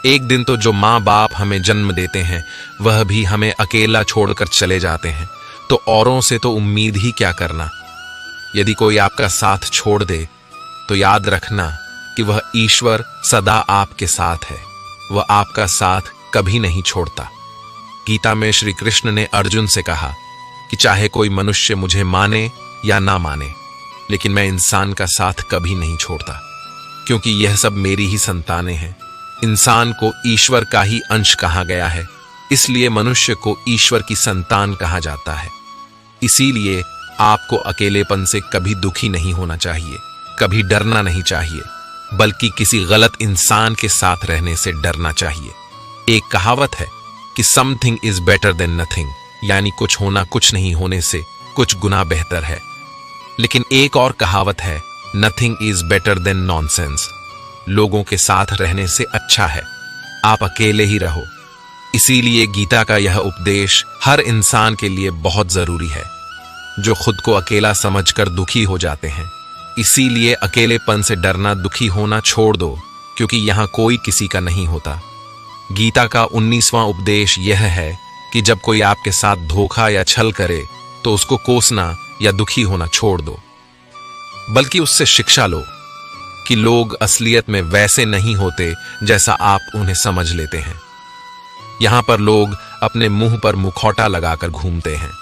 एक दिन तो जो माँ बाप हमें जन्म देते हैं वह भी हमें अकेला छोड़कर चले जाते हैं, तो औरों से तो उम्मीद ही क्या करना। यदि कोई आपका साथ छोड़ दे तो याद रखना कि वह ईश्वर सदा आपके साथ है, वह आपका साथ कभी नहीं छोड़ता। गीता में श्री कृष्ण ने अर्जुन से कहा कि चाहे कोई मनुष्य मुझे माने या ना माने, लेकिन मैं इंसान का साथ कभी नहीं छोड़ता, क्योंकि यह सब मेरी ही संतानें हैं। इंसान को ईश्वर का ही अंश कहा गया है, इसलिए मनुष्य को ईश्वर की संतान कहा जाता है। इसीलिए आपको अकेलेपन से कभी दुखी नहीं होना चाहिए, कभी डरना नहीं चाहिए, बल्कि किसी गलत इंसान के साथ रहने से डरना चाहिए। एक कहावत है कि something is better than nothing, यानी कुछ होना कुछ नहीं होने से कुछ गुना बेहतर है। लेकिन एक और कहावत है, nothing is better than nonsense, लोगों के साथ रहने से अच्छा है आप अकेले ही रहो। इसीलिए गीता का यह उपदेश हर इंसान के लिए बहुत जरूरी है जो खुद को अकेला समझकर दुखी हो जाते हैं। इसीलिए अकेलेपन से डरना, दुखी होना छोड़ दो, क्योंकि यहां कोई किसी का नहीं होता। गीता का 19वां उपदेश यह है कि जब कोई आपके साथ धोखा या छल करे तो उसको कोसना या दुखी होना छोड़ दो, बल्कि उससे शिक्षा लो कि लोग असलियत में वैसे नहीं होते जैसा आप उन्हें समझ लेते हैं। यहां पर लोग अपने मुंह पर मुखौटा लगाकर घूमते हैं।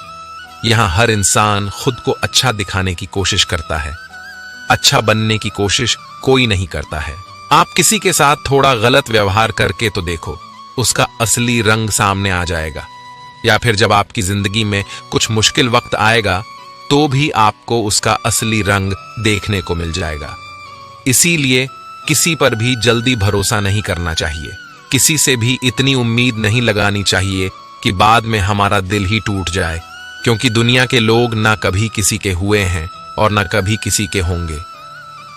यहां हर इंसान खुद को अच्छा दिखाने की कोशिश करता है, अच्छा बनने की कोशिश कोई नहीं करता है। आप किसी के साथ थोड़ा गलत व्यवहार करके तो देखो, उसका असली रंग सामने आ जाएगा। या फिर जब आपकी जिंदगी में कुछ मुश्किल वक्त आएगा तो भी आपको उसका असली रंग देखने को मिल जाएगा। इसीलिए किसी पर भी जल्दी भरोसा नहीं करना चाहिए, किसी से भी इतनी उम्मीद नहीं लगानी चाहिए कि बाद में हमारा दिल ही टूट जाए, क्योंकि दुनिया के लोग ना कभी किसी के हुए हैं और ना कभी किसी के होंगे।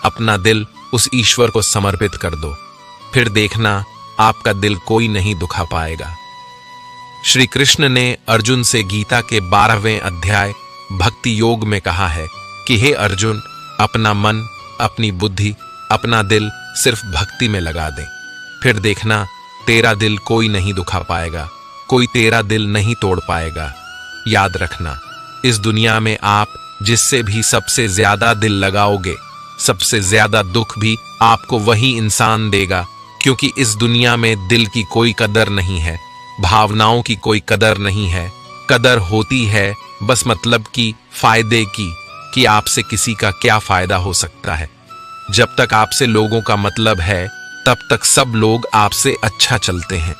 अपना दिल उस ईश्वर को समर्पित कर दो, फिर देखना आपका दिल कोई नहीं दुखा पाएगा। श्री कृष्ण ने अर्जुन से गीता के 12वें अध्याय भक्ति योग में कहा है कि हे अर्जुन, अपना मन, अपनी बुद्धि, अपना दिल सिर्फ भक्ति में लगा दे, फिर देखना तेरा दिल कोई नहीं दुखा पाएगा, कोई तेरा दिल नहीं तोड़ पाएगा। याद रखना, इस दुनिया में आप जिससे भी सबसे ज्यादा दिल लगाओगे, सबसे ज्यादा दुख भी आपको वही इंसान देगा, क्योंकि इस दुनिया में दिल की कोई कदर नहीं है, भावनाओं की कोई कदर नहीं है। कदर होती है बस मतलब की, फायदे की, कि आपसे किसी का क्या फायदा हो सकता है। जब तक आपसे लोगों का मतलब है तब तक सब लोग आपसे अच्छा चलते हैं।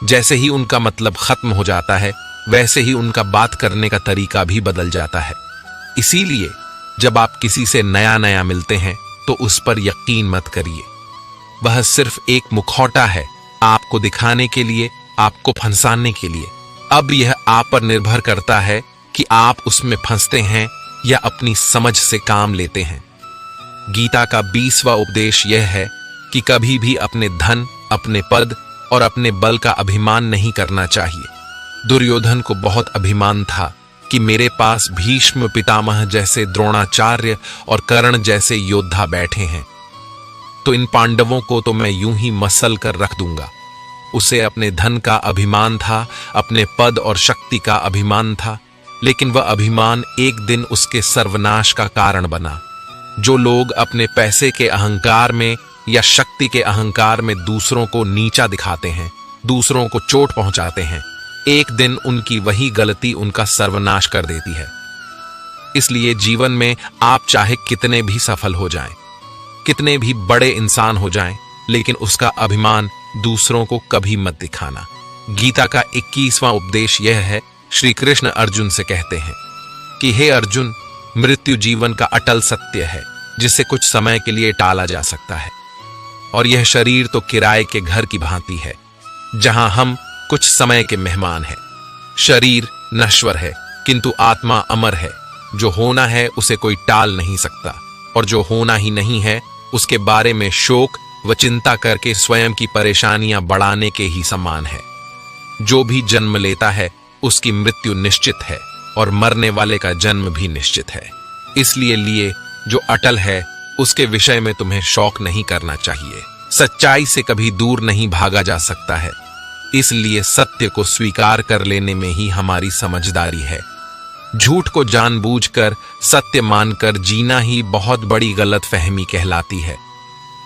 जैसे ही उनका मतलब खत्म हो जाता है वैसे ही उनका बात करने का तरीका भी बदल जाता है। इसीलिए जब आप किसी से नया नया मिलते हैं तो उस पर यकीन मत करिए, वह सिर्फ एक मुखौटा है आपको दिखाने के लिए, आपको फंसाने के लिए। अब यह आप पर निर्भर करता है कि आप उसमें फंसते हैं या अपनी समझ से काम लेते हैं। गीता का 20वां उपदेश यह है कि कभी भी अपने धन, अपने पद और अपने बल का अभिमान नहीं करना चाहिए। दुर्योधन को बहुत अभिमान था कि मेरे पास भीष्म पितामह जैसे, द्रोणाचार्य और कर्ण जैसे योद्धा बैठे हैं, तो इन पांडवों को तो मैं यूं ही मसल कर रख दूंगा। उसे अपने धन का अभिमान था, अपने पद और शक्ति का अभिमान था, लेकिन वह अभिमान एक दिन उसके सर्वनाश का कारण बना। जो लोग अपने पैसे के अहंकार में या शक्ति के अहंकार में दूसरों को नीचा दिखाते हैं, दूसरों को चोट पहुंचाते हैं, एक दिन उनकी वही गलती उनका सर्वनाश कर देती है। इसलिए जीवन में आप चाहे कितने भी सफल हो जाएं, कितने भी बड़े इंसान हो जाएं, लेकिन उसका अभिमान दूसरों को कभी मत दिखाना। गीता का 21वां उपदेश यह है, श्री कृष्ण अर्जुन से कहते हैं कि हे अर्जुन, मृत्यु जीवन का अटल सत्य है जिसे कुछ समय के लिए टाला जा सकता है, और यह शरीर तो किराए के घर की भांति है जहां हम कुछ समय के मेहमान हैं। शरीर नश्वर है किंतु आत्मा अमर है। जो होना है उसे कोई टाल नहीं सकता, और जो होना ही नहीं है उसके बारे में शोक व चिंता करके स्वयं की परेशानियां बढ़ाने के ही समान है। जो भी जन्म लेता है उसकी मृत्यु निश्चित है, और मरने वाले का जन्म भी निश्चित है। इसलिए जो अटल है उसके विषय में तुम्हें शौक नहीं करना चाहिए। सच्चाई से कभी दूर नहीं भागा जा सकता है, इसलिए सत्य को स्वीकार कर लेने में ही हमारी समझदारी है। झूठ को जानबूझकर सत्य मानकर जीना ही बहुत बड़ी गलतफहमी कहलाती है।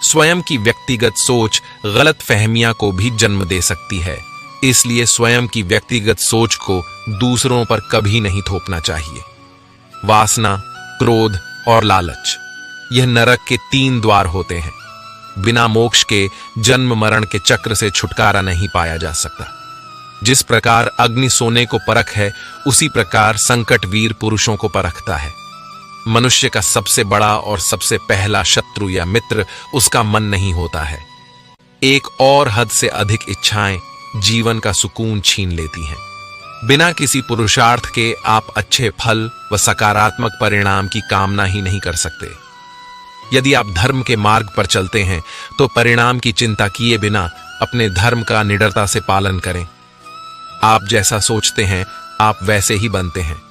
स्वयं की व्यक्तिगत सोच गलतफहमियां को भी जन्म दे सकती है, इसलिए स्वयं की व्यक्तिगत सोच को दूसरों पर कभी नहीं थोपना चाहिए। वासना, क्रोध और लालच, यह नरक के 3 द्वार होते हैं। बिना मोक्ष के जन्म मरण के चक्र से छुटकारा नहीं पाया जा सकता। जिस प्रकार अग्नि सोने को परख है, उसी प्रकार संकट वीर पुरुषों को परखता है। मनुष्य का सबसे बड़ा और सबसे पहला शत्रु या मित्र उसका मन नहीं होता है। एक और हद से अधिक इच्छाएं जीवन का सुकून छीन लेती हैं। बिना किसी पुरुषार्थ के आप अच्छे फल व सकारात्मक परिणाम की कामना ही नहीं कर सकते। यदि आप धर्म के मार्ग पर चलते हैं तो परिणाम की चिंता किए बिना अपने धर्म का निडरता से पालन करें। आप जैसा सोचते हैं आप वैसे ही बनते हैं।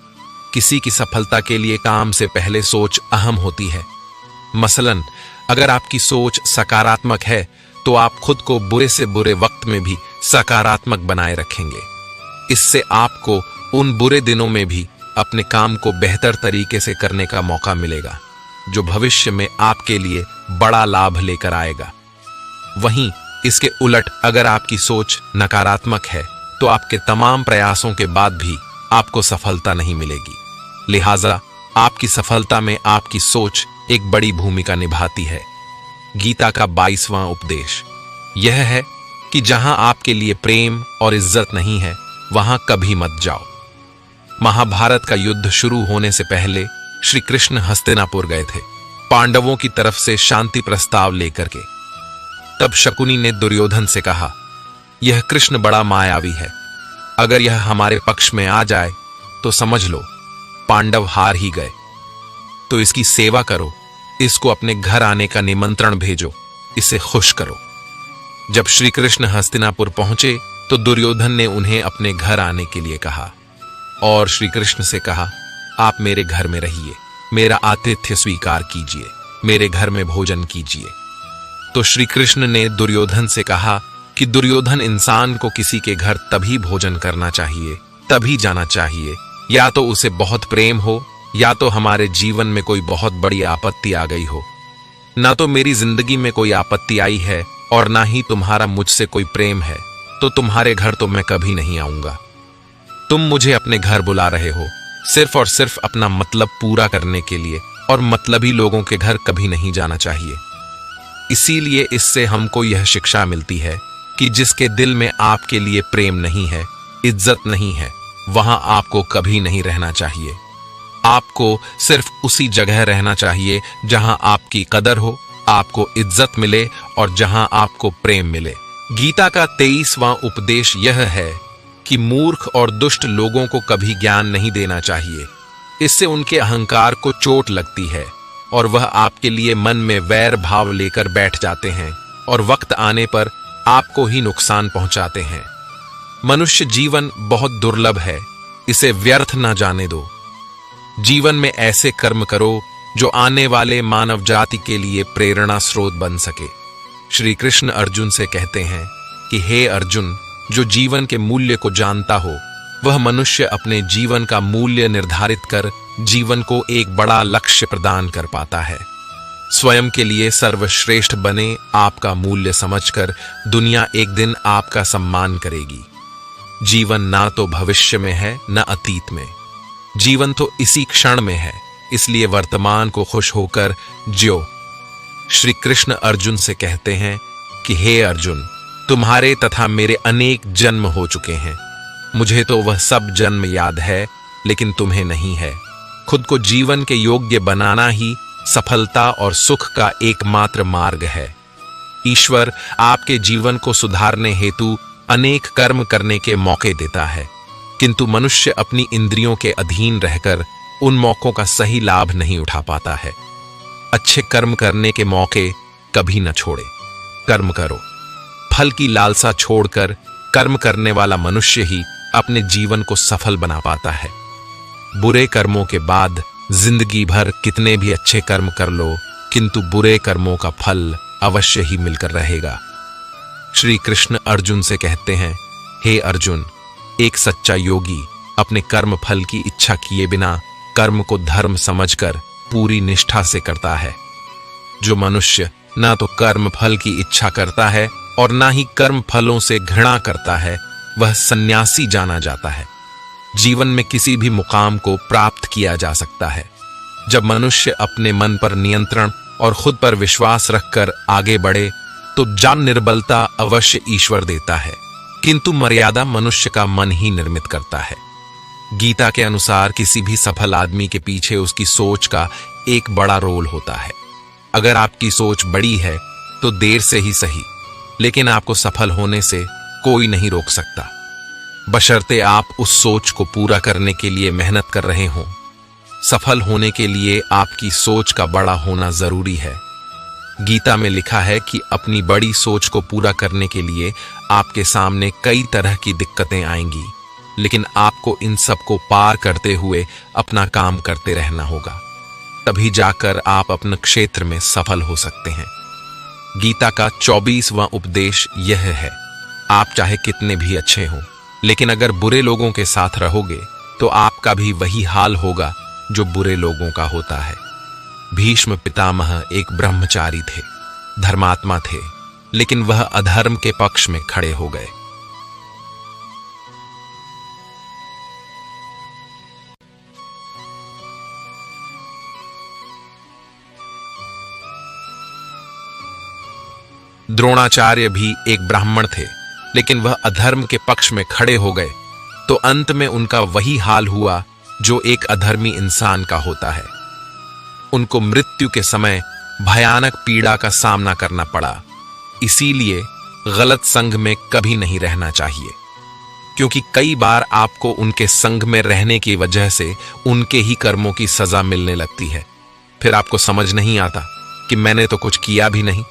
किसी की सफलता के लिए काम से पहले सोच अहम होती है। मसलन, अगर आपकी सोच सकारात्मक है तो आप खुद को बुरे से बुरे वक्त में भी सकारात्मक बनाए रखेंगे। इससे आपको उन बुरे दिनों में भी अपने काम को बेहतर तरीके से करने का मौका मिलेगा, जो भविष्य में आपके लिए बड़ा लाभ लेकर आएगा। वहीं इसके उलट अगर आपकी सोच नकारात्मक है तो आपके तमाम प्रयासों के बाद भी आपको सफलता नहीं मिलेगी। लिहाजा आपकी सफलता में आपकी सोच एक बड़ी भूमिका निभाती है। गीता का 22वां उपदेश यह है कि जहां आपके लिए प्रेम और इज्जत नहीं है वहां कभी मत जाओ। महाभारत का युद्ध शुरू होने से पहले श्री कृष्ण हस्तिनापुर गए थे, पांडवों की तरफ से शांति प्रस्ताव लेकर के। तब शकुनी ने दुर्योधन से कहा, यह कृष्ण बड़ा मायावी है, अगर यह हमारे पक्ष में आ जाए तो समझ लो पांडव हार ही गए। तो इसकी सेवा करो, इसको अपने घर आने का निमंत्रण भेजो, इसे खुश करो। जब श्री कृष्ण हस्तिनापुर पहुंचे तो दुर्योधन ने उन्हें अपने घर आने के लिए कहा और श्री कृष्ण से कहा, आप मेरे घर में रहिए, मेरा आतिथ्य स्वीकार कीजिए, मेरे घर में भोजन कीजिए। तो श्री कृष्ण ने दुर्योधन से कहा कि दुर्योधन, इंसान को किसी के घर तभी भोजन करना चाहिए, तभी जाना चाहिए, या तो उसे बहुत प्रेम हो या तो हमारे जीवन में कोई बहुत बड़ी आपत्ति आ गई हो। ना तो मेरी जिंदगी में कोई आपत्ति आई है और ना ही तुम्हारा मुझसे कोई प्रेम है, तो तुम्हारे घर तो मैं कभी नहीं आऊंगा। तुम मुझे अपने घर बुला रहे हो सिर्फ और सिर्फ अपना मतलब पूरा करने के लिए, और मतलबी लोगों के घर कभी नहीं जाना चाहिए। इसीलिए इससे हमको यह शिक्षा मिलती है कि जिसके दिल में आपके लिए प्रेम नहीं है, इज्जत नहीं है, वहां आपको कभी नहीं रहना चाहिए। आपको सिर्फ उसी जगह रहना चाहिए जहां आपकी कदर हो, आपको इज्जत मिले और जहां आपको प्रेम मिले। गीता का 23वां उपदेश यह है कि मूर्ख और दुष्ट लोगों को कभी ज्ञान नहीं देना चाहिए। इससे उनके अहंकार को चोट लगती है और वह आपके लिए मन में वैर भाव लेकर बैठ जाते हैं और वक्त आने पर आपको ही नुकसान पहुंचाते हैं। मनुष्य जीवन बहुत दुर्लभ है, इसे व्यर्थ न जाने दो। जीवन में ऐसे कर्म करो जो आने वाले मानव जाति के लिए प्रेरणा स्रोत बन सके। श्री कृष्ण अर्जुन से कहते हैं कि हे अर्जुन, जो जीवन के मूल्य को जानता हो वह मनुष्य अपने जीवन का मूल्य निर्धारित कर जीवन को एक बड़ा लक्ष्य प्रदान कर पाता है। स्वयं के लिए सर्वश्रेष्ठ बने, आपका मूल्य समझकर दुनिया एक दिन आपका सम्मान करेगी। जीवन ना तो भविष्य में है न अतीत में, जीवन तो इसी क्षण में है, इसलिए वर्तमान को खुश होकर जियो। श्री कृष्ण अर्जुन से कहते हैं कि हे अर्जुन, तुम्हारे तथा मेरे अनेक जन्म हो चुके हैं। मुझे तो वह सब जन्म याद है, लेकिन तुम्हें नहीं है। खुद को जीवन के योग्य बनाना ही सफलता और सुख का एकमात्र मार्ग है। ईश्वर आपके जीवन को सुधारने हेतु अनेक कर्म करने के मौके देता है, किंतु मनुष्य अपनी इंद्रियों के अधीन रहकर उन मौकों का सही लाभ नहीं उठा पाता है। अच्छे कर्म करने के मौके कभी न छोड़े। कर्म करो। फल की लालसा छोड़कर कर्म करने वाला मनुष्य ही अपने जीवन को सफल बना पाता है। बुरे कर्मों के बाद जिंदगी भर कितने भी अच्छे कर्म कर लो, किंतु बुरे कर्मों का फल अवश्य ही मिलकर रहेगा। श्री कृष्ण अर्जुन से कहते हैं, हे अर्जुन, एक सच्चा योगी अपने कर्म फल की इच्छा किए बिना कर्म को धर्म समझकर पूरी निष्ठा से करता है। जो मनुष्य ना तो कर्म फल की इच्छा करता है और ना ही कर्म फलों से घृणा करता है, वह सन्यासी जाना जाता है। जीवन में किसी भी मुकाम को प्राप्त किया जा सकता है जब मनुष्य अपने मन पर नियंत्रण और खुद पर विश्वास रखकर आगे बढ़े, तो जान निर्बलता अवश्य ईश्वर देता है, किंतु मर्यादा मनुष्य का मन ही निर्मित करता है। गीता के अनुसार किसी भी सफल आदमी के पीछे उसकी सोच का एक बड़ा रोल होता है। अगर आपकी सोच बड़ी है तो देर से ही सही, लेकिन आपको सफल होने से कोई नहीं रोक सकता, बशर्ते आप उस सोच को पूरा करने के लिए मेहनत कर रहे हों। सफल होने के लिए आपकी सोच का बड़ा होना जरूरी है। गीता में लिखा है कि अपनी बड़ी सोच को पूरा करने के लिए आपके सामने कई तरह की दिक्कतें आएंगी, लेकिन आपको इन सब को पार करते हुए अपना काम करते रहना होगा, तभी जाकर आप अपने क्षेत्र में सफल हो सकते हैं। गीता का 24वां उपदेश यह है, आप चाहे कितने भी अच्छे हों, लेकिन अगर बुरे लोगों के साथ रहोगे तो आपका भी वही हाल होगा जो बुरे लोगों का होता है। भीष्म पितामह एक ब्रह्मचारी थे, धर्मात्मा थे, लेकिन वह अधर्म के पक्ष में खड़े हो गए। द्रोणाचार्य भी एक ब्राह्मण थे, लेकिन वह अधर्म के पक्ष में खड़े हो गए, तो अंत में उनका वही हाल हुआ जो एक अधर्मी इंसान का होता है। उनको मृत्यु के समय भयानक पीड़ा का सामना करना पड़ा। इसीलिए गलत संग में कभी नहीं रहना चाहिए, क्योंकि कई बार आपको उनके संग में रहने की वजह से उनके ही कर्मों की सजा मिलने लगती है। फिर आपको समझ नहीं आता कि मैंने तो कुछ किया भी नहीं,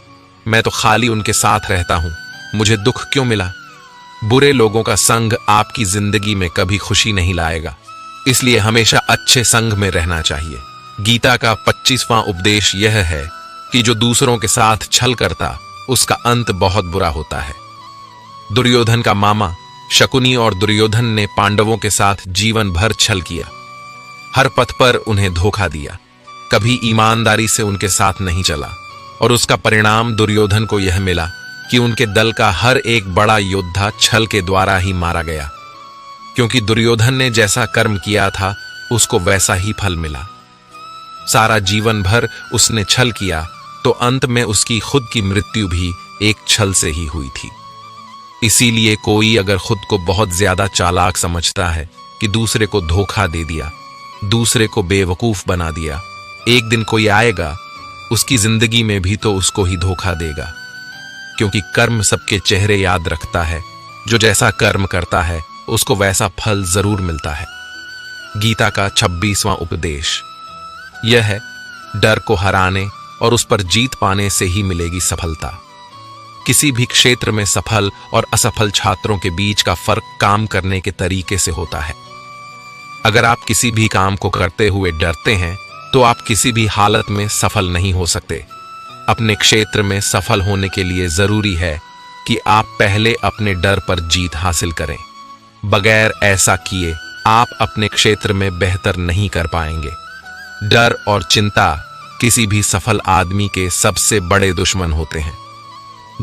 मैं तो खाली उनके साथ रहता हूं, मुझे दुख क्यों मिला। बुरे लोगों का संग आपकी जिंदगी में कभी खुशी नहीं लाएगा, इसलिए हमेशा अच्छे संग में रहना चाहिए। गीता का 25वां उपदेश यह है कि जो दूसरों के साथ छल करता, उसका अंत बहुत बुरा होता है। दुर्योधन का मामा शकुनी और दुर्योधन ने पांडवों के साथ जीवन भर छल किया, हर पथ पर उन्हें धोखा दिया, कभी ईमानदारी से उनके साथ नहीं चला, और उसका परिणाम दुर्योधन को यह मिला कि उनके दल का हर एक बड़ा योद्धा छल के द्वारा ही मारा गया। क्योंकि दुर्योधन ने जैसा कर्म किया था उसको वैसा ही फल मिला। सारा जीवन भर उसने छल किया, तो अंत में उसकी खुद की मृत्यु भी एक छल से ही हुई थी। इसीलिए कोई अगर खुद को बहुत ज्यादा चालाक समझता है कि दूसरे को धोखा दे दिया, दूसरे को बेवकूफ बना दिया, एक दिन कोई आएगा उसकी जिंदगी में भी तो उसको ही धोखा देगा। क्योंकि कर्म सबके चेहरे याद रखता है, जो जैसा कर्म करता है उसको वैसा फल जरूर मिलता है। गीता का 26वां उपदेश यह है, डर को हराने और उस पर जीत पाने से ही मिलेगी सफलता। किसी भी क्षेत्र में सफल और असफल छात्रों के बीच का फर्क काम करने के तरीके से होता है। अगर आप किसी भी काम को करते हुए डरते हैं तो आप किसी भी हालत में सफल नहीं हो सकते। अपने क्षेत्र में सफल होने के लिए जरूरी है कि आप पहले अपने डर पर जीत हासिल करें। बगैर ऐसा किए आप अपने क्षेत्र में बेहतर नहीं कर पाएंगे। डर और चिंता किसी भी सफल आदमी के सबसे बड़े दुश्मन होते हैं।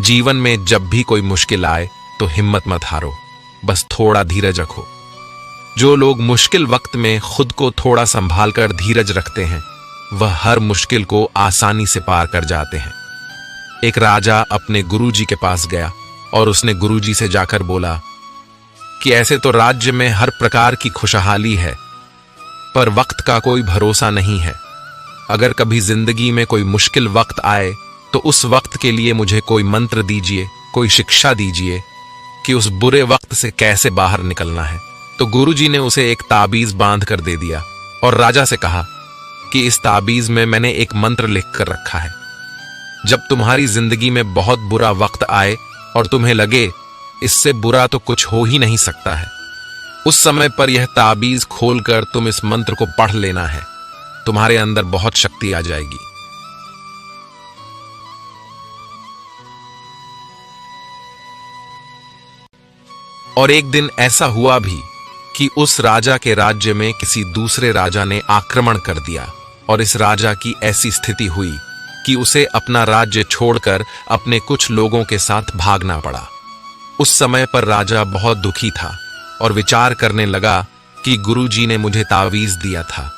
जीवन में जब भी कोई मुश्किल आए तो हिम्मत मत हारो, बस थोड़ा धीरज रखो। जो लोग मुश्किल वक्त में खुद को थोड़ा संभाल कर धीरज रखते हैं, वह हर मुश्किल को आसानी से पार कर जाते हैं। एक राजा अपने गुरुजी के पास गया और उसने गुरुजी से जाकर बोला कि ऐसे तो राज्य में हर प्रकार की खुशहाली है, पर वक्त का कोई भरोसा नहीं है। अगर कभी जिंदगी में कोई मुश्किल वक्त आए तो उस वक्त के लिए मुझे कोई मंत्र दीजिए, कोई शिक्षा दीजिए कि उस बुरे वक्त से कैसे बाहर निकलना है। तो गुरुजी ने उसे एक ताबीज बांध कर दे दिया और राजा से कहा कि इस ताबीज में मैंने एक मंत्र लिख कर रखा है। जब तुम्हारी जिंदगी में बहुत बुरा वक्त आए और तुम्हें लगे इससे बुरा तो कुछ हो ही नहीं सकता है, उस समय पर यह ताबीज खोलकर तुम इस मंत्र को पढ़ लेना है। तुम्हारे अंदर बहुत शक्ति आ जाएगी। और एक दिन ऐसा हुआ भी कि उस राजा के राज्य में किसी दूसरे राजा ने आक्रमण कर दिया और इस राजा की ऐसी स्थिति हुई कि उसे अपना राज्य छोड़कर अपने कुछ लोगों के साथ भागना पड़ा। उस समय पर राजा बहुत दुखी था और विचार करने लगा कि गुरुजी ने मुझे तावीज दिया था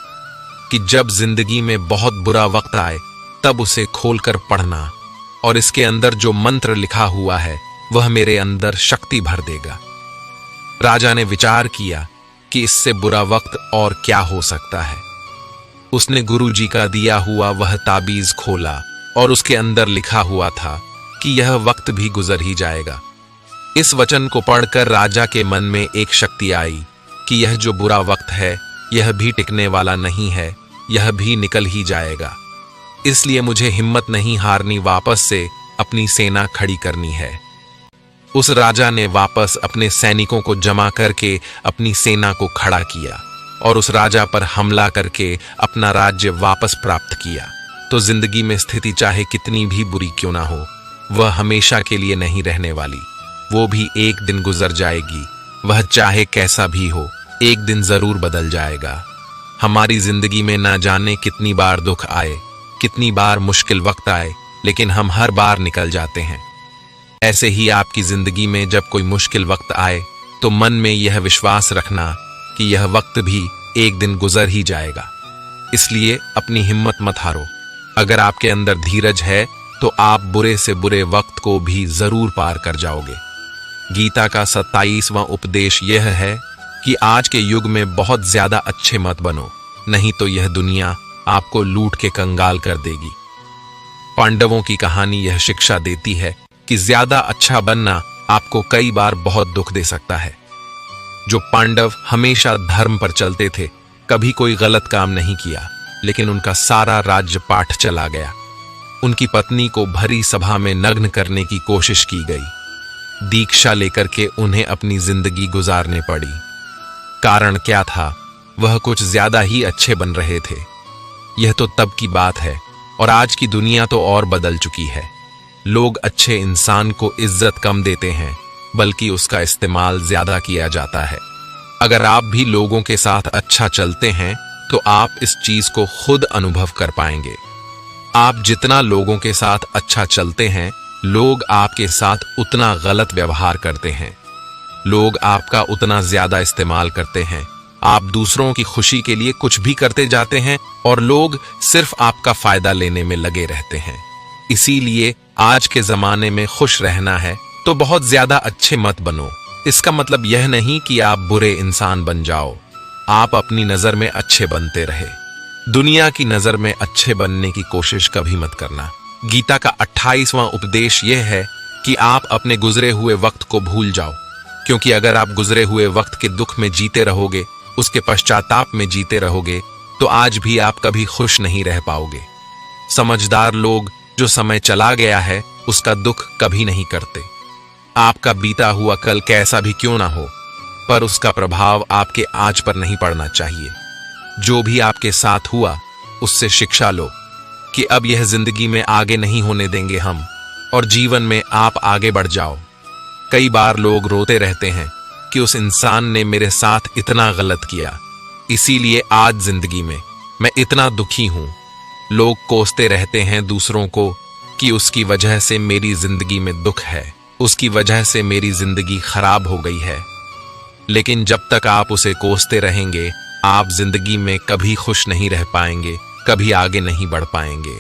कि जब जिंदगी में बहुत बुरा वक्त आए तब उसे खोलकर पढ़ना और इसके अंदर जो मंत्र लिखा हुआ है वह मेरे अंदर शक्ति भर देगा। राजा ने विचार किया कि इससे बुरा वक्त और क्या हो सकता है। उसने गुरुजी का दिया हुआ वह ताबीज खोला और उसके अंदर लिखा हुआ था कि यह वक्त भी गुजर ही जाएगा। इस वचन को पढ़कर राजा के मन में एक शक्ति आई कि यह जो बुरा वक्त है यह भी टिकने वाला नहीं है, यह भी निकल ही जाएगा। इसलिए मुझे हिम्मत नहीं हारनी, वापस से अपनी सेना खड़ी करनी है। उस राजा ने वापस अपने सैनिकों को जमा करके अपनी सेना को खड़ा किया और उस राजा पर हमला करके अपना राज्य वापस प्राप्त किया। तो जिंदगी में स्थिति चाहे कितनी भी बुरी क्यों ना हो, वह हमेशा के लिए नहीं रहने वाली। वो भी एक दिन गुजर जाएगी। वह चाहे कैसा भी हो, एक दिन जरूर बदल जाएगा। हमारी जिंदगी में ना जाने कितनी बार दुख आए, कितनी बार मुश्किल वक्त आए, लेकिन हम हर बार निकल जाते हैं। ऐसे ही आपकी जिंदगी में जब कोई मुश्किल वक्त आए तो मन में यह विश्वास रखना कि यह वक्त भी एक दिन गुजर ही जाएगा। इसलिए अपनी हिम्मत मत हारो। अगर आपके अंदर धीरज है तो आप बुरे से बुरे वक्त को भी जरूर पार कर जाओगे। गीता का 27वां उपदेश यह है कि आज के युग में बहुत ज्यादा अच्छे मत बनो, नहीं तो यह दुनिया आपको लूट के कंगाल कर देगी। पांडवों की कहानी यह शिक्षा देती है कि ज्यादा अच्छा बनना आपको कई बार बहुत दुख दे सकता है। जो पांडव हमेशा धर्म पर चलते थे, कभी कोई गलत काम नहीं किया, लेकिन उनका सारा राज्य पाठ चला गया। उनकी पत्नी को भरी सभा में नग्न करने की कोशिश की गई। दीक्षा लेकर के उन्हें अपनी जिंदगी गुजारने पड़ी। कारण क्या था? वह कुछ ज्यादा ही अच्छे बन रहे थे। यह तो तब की बात है और आज की दुनिया तो और बदल चुकी है। लोग अच्छे इंसान को इज्जत कम देते हैं, बल्कि उसका इस्तेमाल ज्यादा किया जाता है। अगर आप भी लोगों के साथ अच्छा चलते हैं तो आप इस चीज को खुद अनुभव कर पाएंगे। आप जितना लोगों के साथ अच्छा चलते हैं, लोग आपके साथ उतना गलत व्यवहार करते हैं। लोग आपका उतना ज्यादा इस्तेमाल करते हैं। आप दूसरों की खुशी के लिए कुछ भी करते जाते हैं और लोग सिर्फ आपका फायदा लेने में लगे रहते हैं। इसीलिए आज के जमाने में खुश रहना है तो बहुत ज्यादा अच्छे मत बनो। इसका मतलब यह नहीं कि आप बुरे इंसान बन जाओ। आप अपनी नजर में अच्छे बनते रहे। दुनिया की नजर में अच्छे बनने की कोशिश कभी मत करना। गीता का 28वां उपदेश यह है कि आप अपने गुजरे हुए वक्त को भूल जाओ, क्योंकि अगर आप गुजरे हुए वक्त के दुख में जीते रहोगे, उसके पश्चाताप में जीते रहोगे, तो आज भी आप कभी खुश नहीं रह पाओगे। समझदार लोग जो समय चला गया है उसका दुख कभी नहीं करते। आपका बीता हुआ कल कैसा भी क्यों ना हो, पर उसका प्रभाव आपके आज पर नहीं पड़ना चाहिए। जो भी आपके साथ हुआ उससे शिक्षा लो कि अब यह जिंदगी में आगे नहीं होने देंगे हम, और जीवन में आप आगे बढ़ जाओ। कई बार लोग रोते रहते हैं कि उस इंसान ने मेरे साथ इतना गलत किया, इसीलिए आज जिंदगी में मैं इतना दुखी हूं। लोग कोसते रहते हैं दूसरों को कि उसकी वजह से मेरी जिंदगी में दुख है, उसकी वजह से मेरी जिंदगी खराब हो गई है। लेकिन जब तक आप उसे कोसते रहेंगे, आप जिंदगी में कभी खुश नहीं रह पाएंगे, कभी आगे नहीं बढ़ पाएंगे।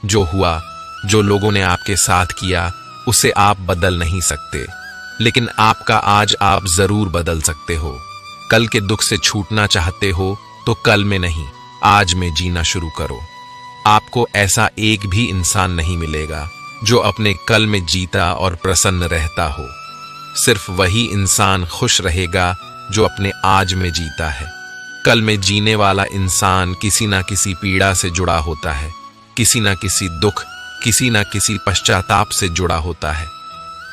जो हुआ, जो लोगों ने आपके साथ किया, उसे आप बदल नहीं सकते, लेकिन आपका आज आप जरूर बदल सकते हो। कल के दुख से छूटना चाहते हो तो कल में नहीं, आज में जीना शुरू करो। आपको ऐसा एक भी इंसान नहीं मिलेगा जो अपने कल में जीता और प्रसन्न रहता हो। सिर्फ वही इंसान खुश रहेगा जो अपने आज में जीता है। कल में जीने वाला इंसान किसी ना किसी पीड़ा से जुड़ा होता है, किसी ना किसी दुख, किसी ना किसी पश्चाताप से जुड़ा होता है।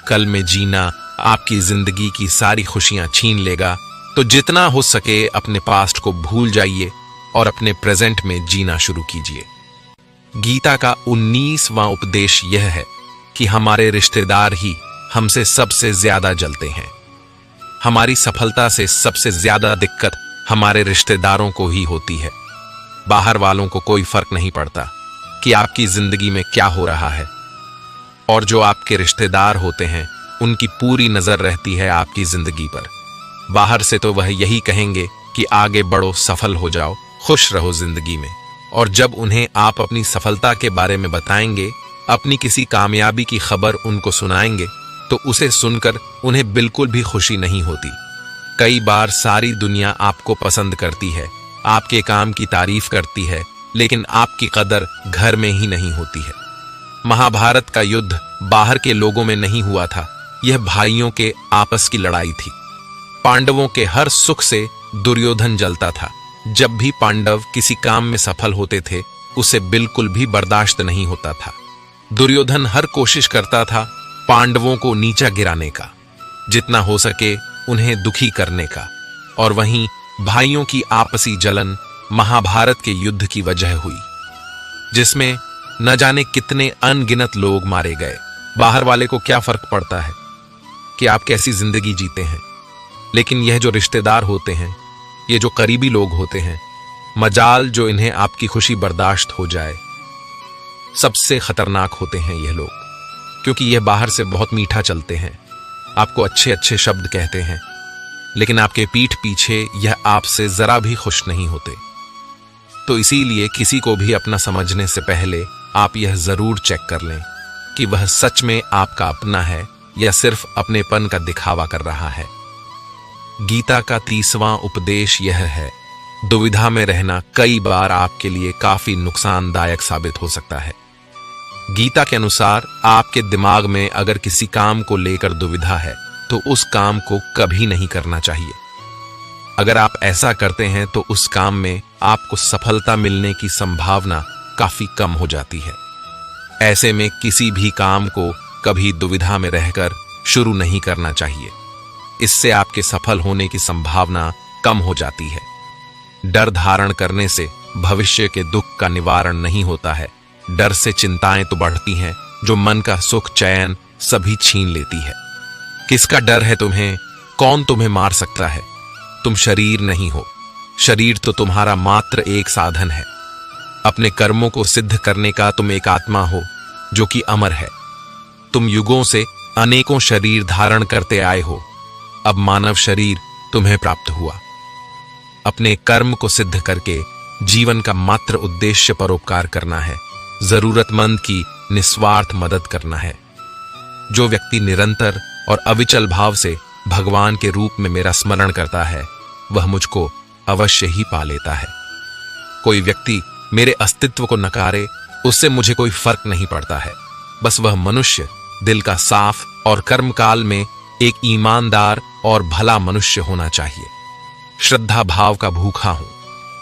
कल में जीना आपकी जिंदगी की सारी खुशियां छीन लेगा, तो जितना हो सके अपने पास्ट को भूल जाइए और अपने प्रेजेंट में जीना शुरू कीजिए। गीता का 19वां उपदेश यह है कि हमारे रिश्तेदार ही हमसे सबसे ज्यादा जलते हैं। हमारी सफलता से सबसे ज्यादा दिक्कत हमारे रिश्तेदारों को ही होती है। बाहर वालों को कोई फर्क नहीं पड़ता कि आपकी जिंदगी में क्या हो रहा है, और जो आपके रिश्तेदार होते हैं उनकी पूरी नजर रहती है आपकी जिंदगी पर। बाहर से तो वह यही कहेंगे कि आगे बढ़ो, सफल हो जाओ, खुश रहो जिंदगी में, और जब उन्हें आप अपनी सफलता के बारे में बताएंगे, अपनी किसी कामयाबी की खबर उनको सुनाएंगे, तो उसे सुनकर उन्हें बिल्कुल भी खुशी नहीं होती। कई बार सारी दुनिया आपको पसंद करती है, आपके काम की तारीफ करती है, लेकिन आपकी कदर घर में ही नहीं होती है। महाभारत का युद्ध बाहर के लोगों में नहीं हुआ था, यह भाइयों के आपस की लड़ाई थी। पांडवों के हर सुख से दुर्योधन जलता था। जब भी पांडव किसी काम में सफल होते थे, उसे बिल्कुल भी बर्दाश्त नहीं होता था। दुर्योधन हर कोशिश करता था पांडवों को नीचा गिराने का, जितना हो सके उन्हें दुखी करने का, और वहीं भाइयों की आपसी जलन महाभारत के युद्ध की वजह हुई, जिसमें न जाने कितने अनगिनत लोग मारे गए। बाहर वाले को क्या फर्क पड़ता है कि आप कैसी जिंदगी जीते हैं, लेकिन यह जो रिश्तेदार होते हैं, ये जो करीबी लोग होते हैं, मजाल जो इन्हें आपकी खुशी बर्दाश्त हो जाए, सबसे खतरनाक होते हैं यह लोग, क्योंकि यह बाहर से बहुत मीठा चलते हैं, आपको अच्छे अच्छे शब्द कहते हैं, लेकिन आपके पीठ पीछे यह आपसे जरा भी खुश नहीं होते। तो इसीलिए किसी को भी अपना समझने से पहले आप यह जरूर चेक कर लें कि वह सच में आपका अपना है या सिर्फ अपनेपन का दिखावा कर रहा है। गीता का 30वां उपदेश यह है, दुविधा में रहना कई बार आपके लिए काफी नुकसानदायक साबित हो सकता है। गीता के अनुसार आपके दिमाग में अगर किसी काम को लेकर दुविधा है, तो उस काम को कभी नहीं करना चाहिए। अगर आप ऐसा करते हैं तो उस काम में आपको सफलता मिलने की संभावना काफी कम हो जाती है। ऐसे में किसी भी काम को कभी दुविधा में रहकर शुरू नहीं करना चाहिए, इससे आपके सफल होने की संभावना कम हो जाती है। डर धारण करने से भविष्य के दुख का निवारण नहीं होता है। डर से चिंताएं तो बढ़ती हैं, जो मन का सुख चैन सभी छीन लेती है। किसका डर है तुम्हें? कौन तुम्हें मार सकता है? तुम शरीर नहीं हो, शरीर तो तुम्हारा मात्र एक साधन है। अपने कर्मों को सिद्ध करने का तुम एक आत्मा हो जो कि अमर है। तुम युगों से अनेकों शरीर धारण करते आए हो, अब मानव शरीर तुम्हें प्राप्त हुआ। अपने कर्म को सिद्ध करके जीवन का मात्र उद्देश्य परोपकार करना है, जरूरतमंद की निस्वार्थ मदद करना है। जो व्यक्ति निरंतर और अविचल भाव से भगवान के रूप में मेरा स्मरण करता है, वह मुझको अवश्य ही पा लेता है। कोई व्यक्ति मेरे अस्तित्व को नकारे, उससे मुझे कोई फर्क नहीं पड़ता है। बस वह मनुष्य दिल का साफ और कर्मकाल में एक ईमानदार और भला मनुष्य होना चाहिए। श्रद्धा भाव का भूखा हूं।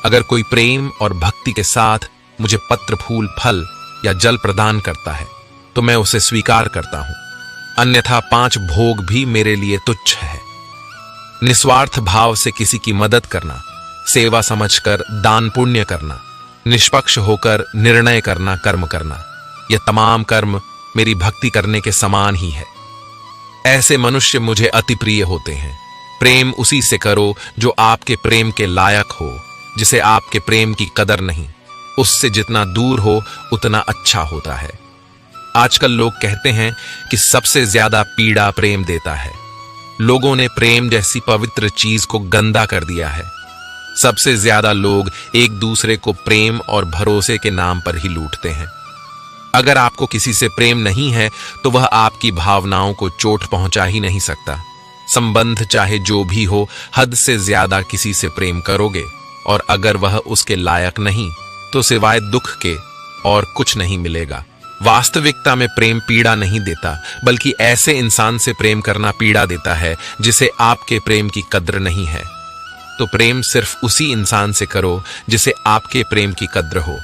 अगर कोई प्रेम और भक्ति के साथ मुझे पत्र, फूल, फल या जल प्रदान करता है, तो मैं उसे स्वीकार करता हूं, अन्यथा 5 भोग भी मेरे लिए तुच्छ है। निस्वार्थ भाव से किसी की मदद करना, सेवा समझकर दान पुण्य करना, निष्पक्ष होकर निर्णय करना, कर्म करना, यह तमाम कर्म मेरी भक्ति करने के समान ही है। ऐसे मनुष्य मुझे अति प्रिय होते हैं। प्रेम उसी से करो जो आपके प्रेम के लायक हो, जिसे आपके प्रेम की कदर नहीं। उससे जितना दूर हो उतना अच्छा होता है। आजकल लोग कहते हैं कि सबसे ज्यादा पीड़ा प्रेम देता है। लोगों ने प्रेम जैसी पवित्र चीज को गंदा कर दिया है। सबसे ज्यादा लोग एक दूसरे को प्रेम और भरोसे के नाम पर ही लूटते हैं। अगर आपको किसी से प्रेम नहीं है तो वह आपकी भावनाओं को चोट पहुंचा ही नहीं सकता। संबंध चाहे जो भी हो, हद से ज्यादा किसी से प्रेम करोगे और अगर वह उसके लायक नहीं तो सिवाय दुख के और कुछ नहीं मिलेगा। वास्तविकता में प्रेम पीड़ा नहीं देता, बल्कि ऐसे इंसान से प्रेम करना पीड़ा देता है जिसे आपके प्रेम की कद्र नहीं है। तो प्रेम सिर्फ उसी इंसान से करो जिसे आपके प्रेम की कद्र हो।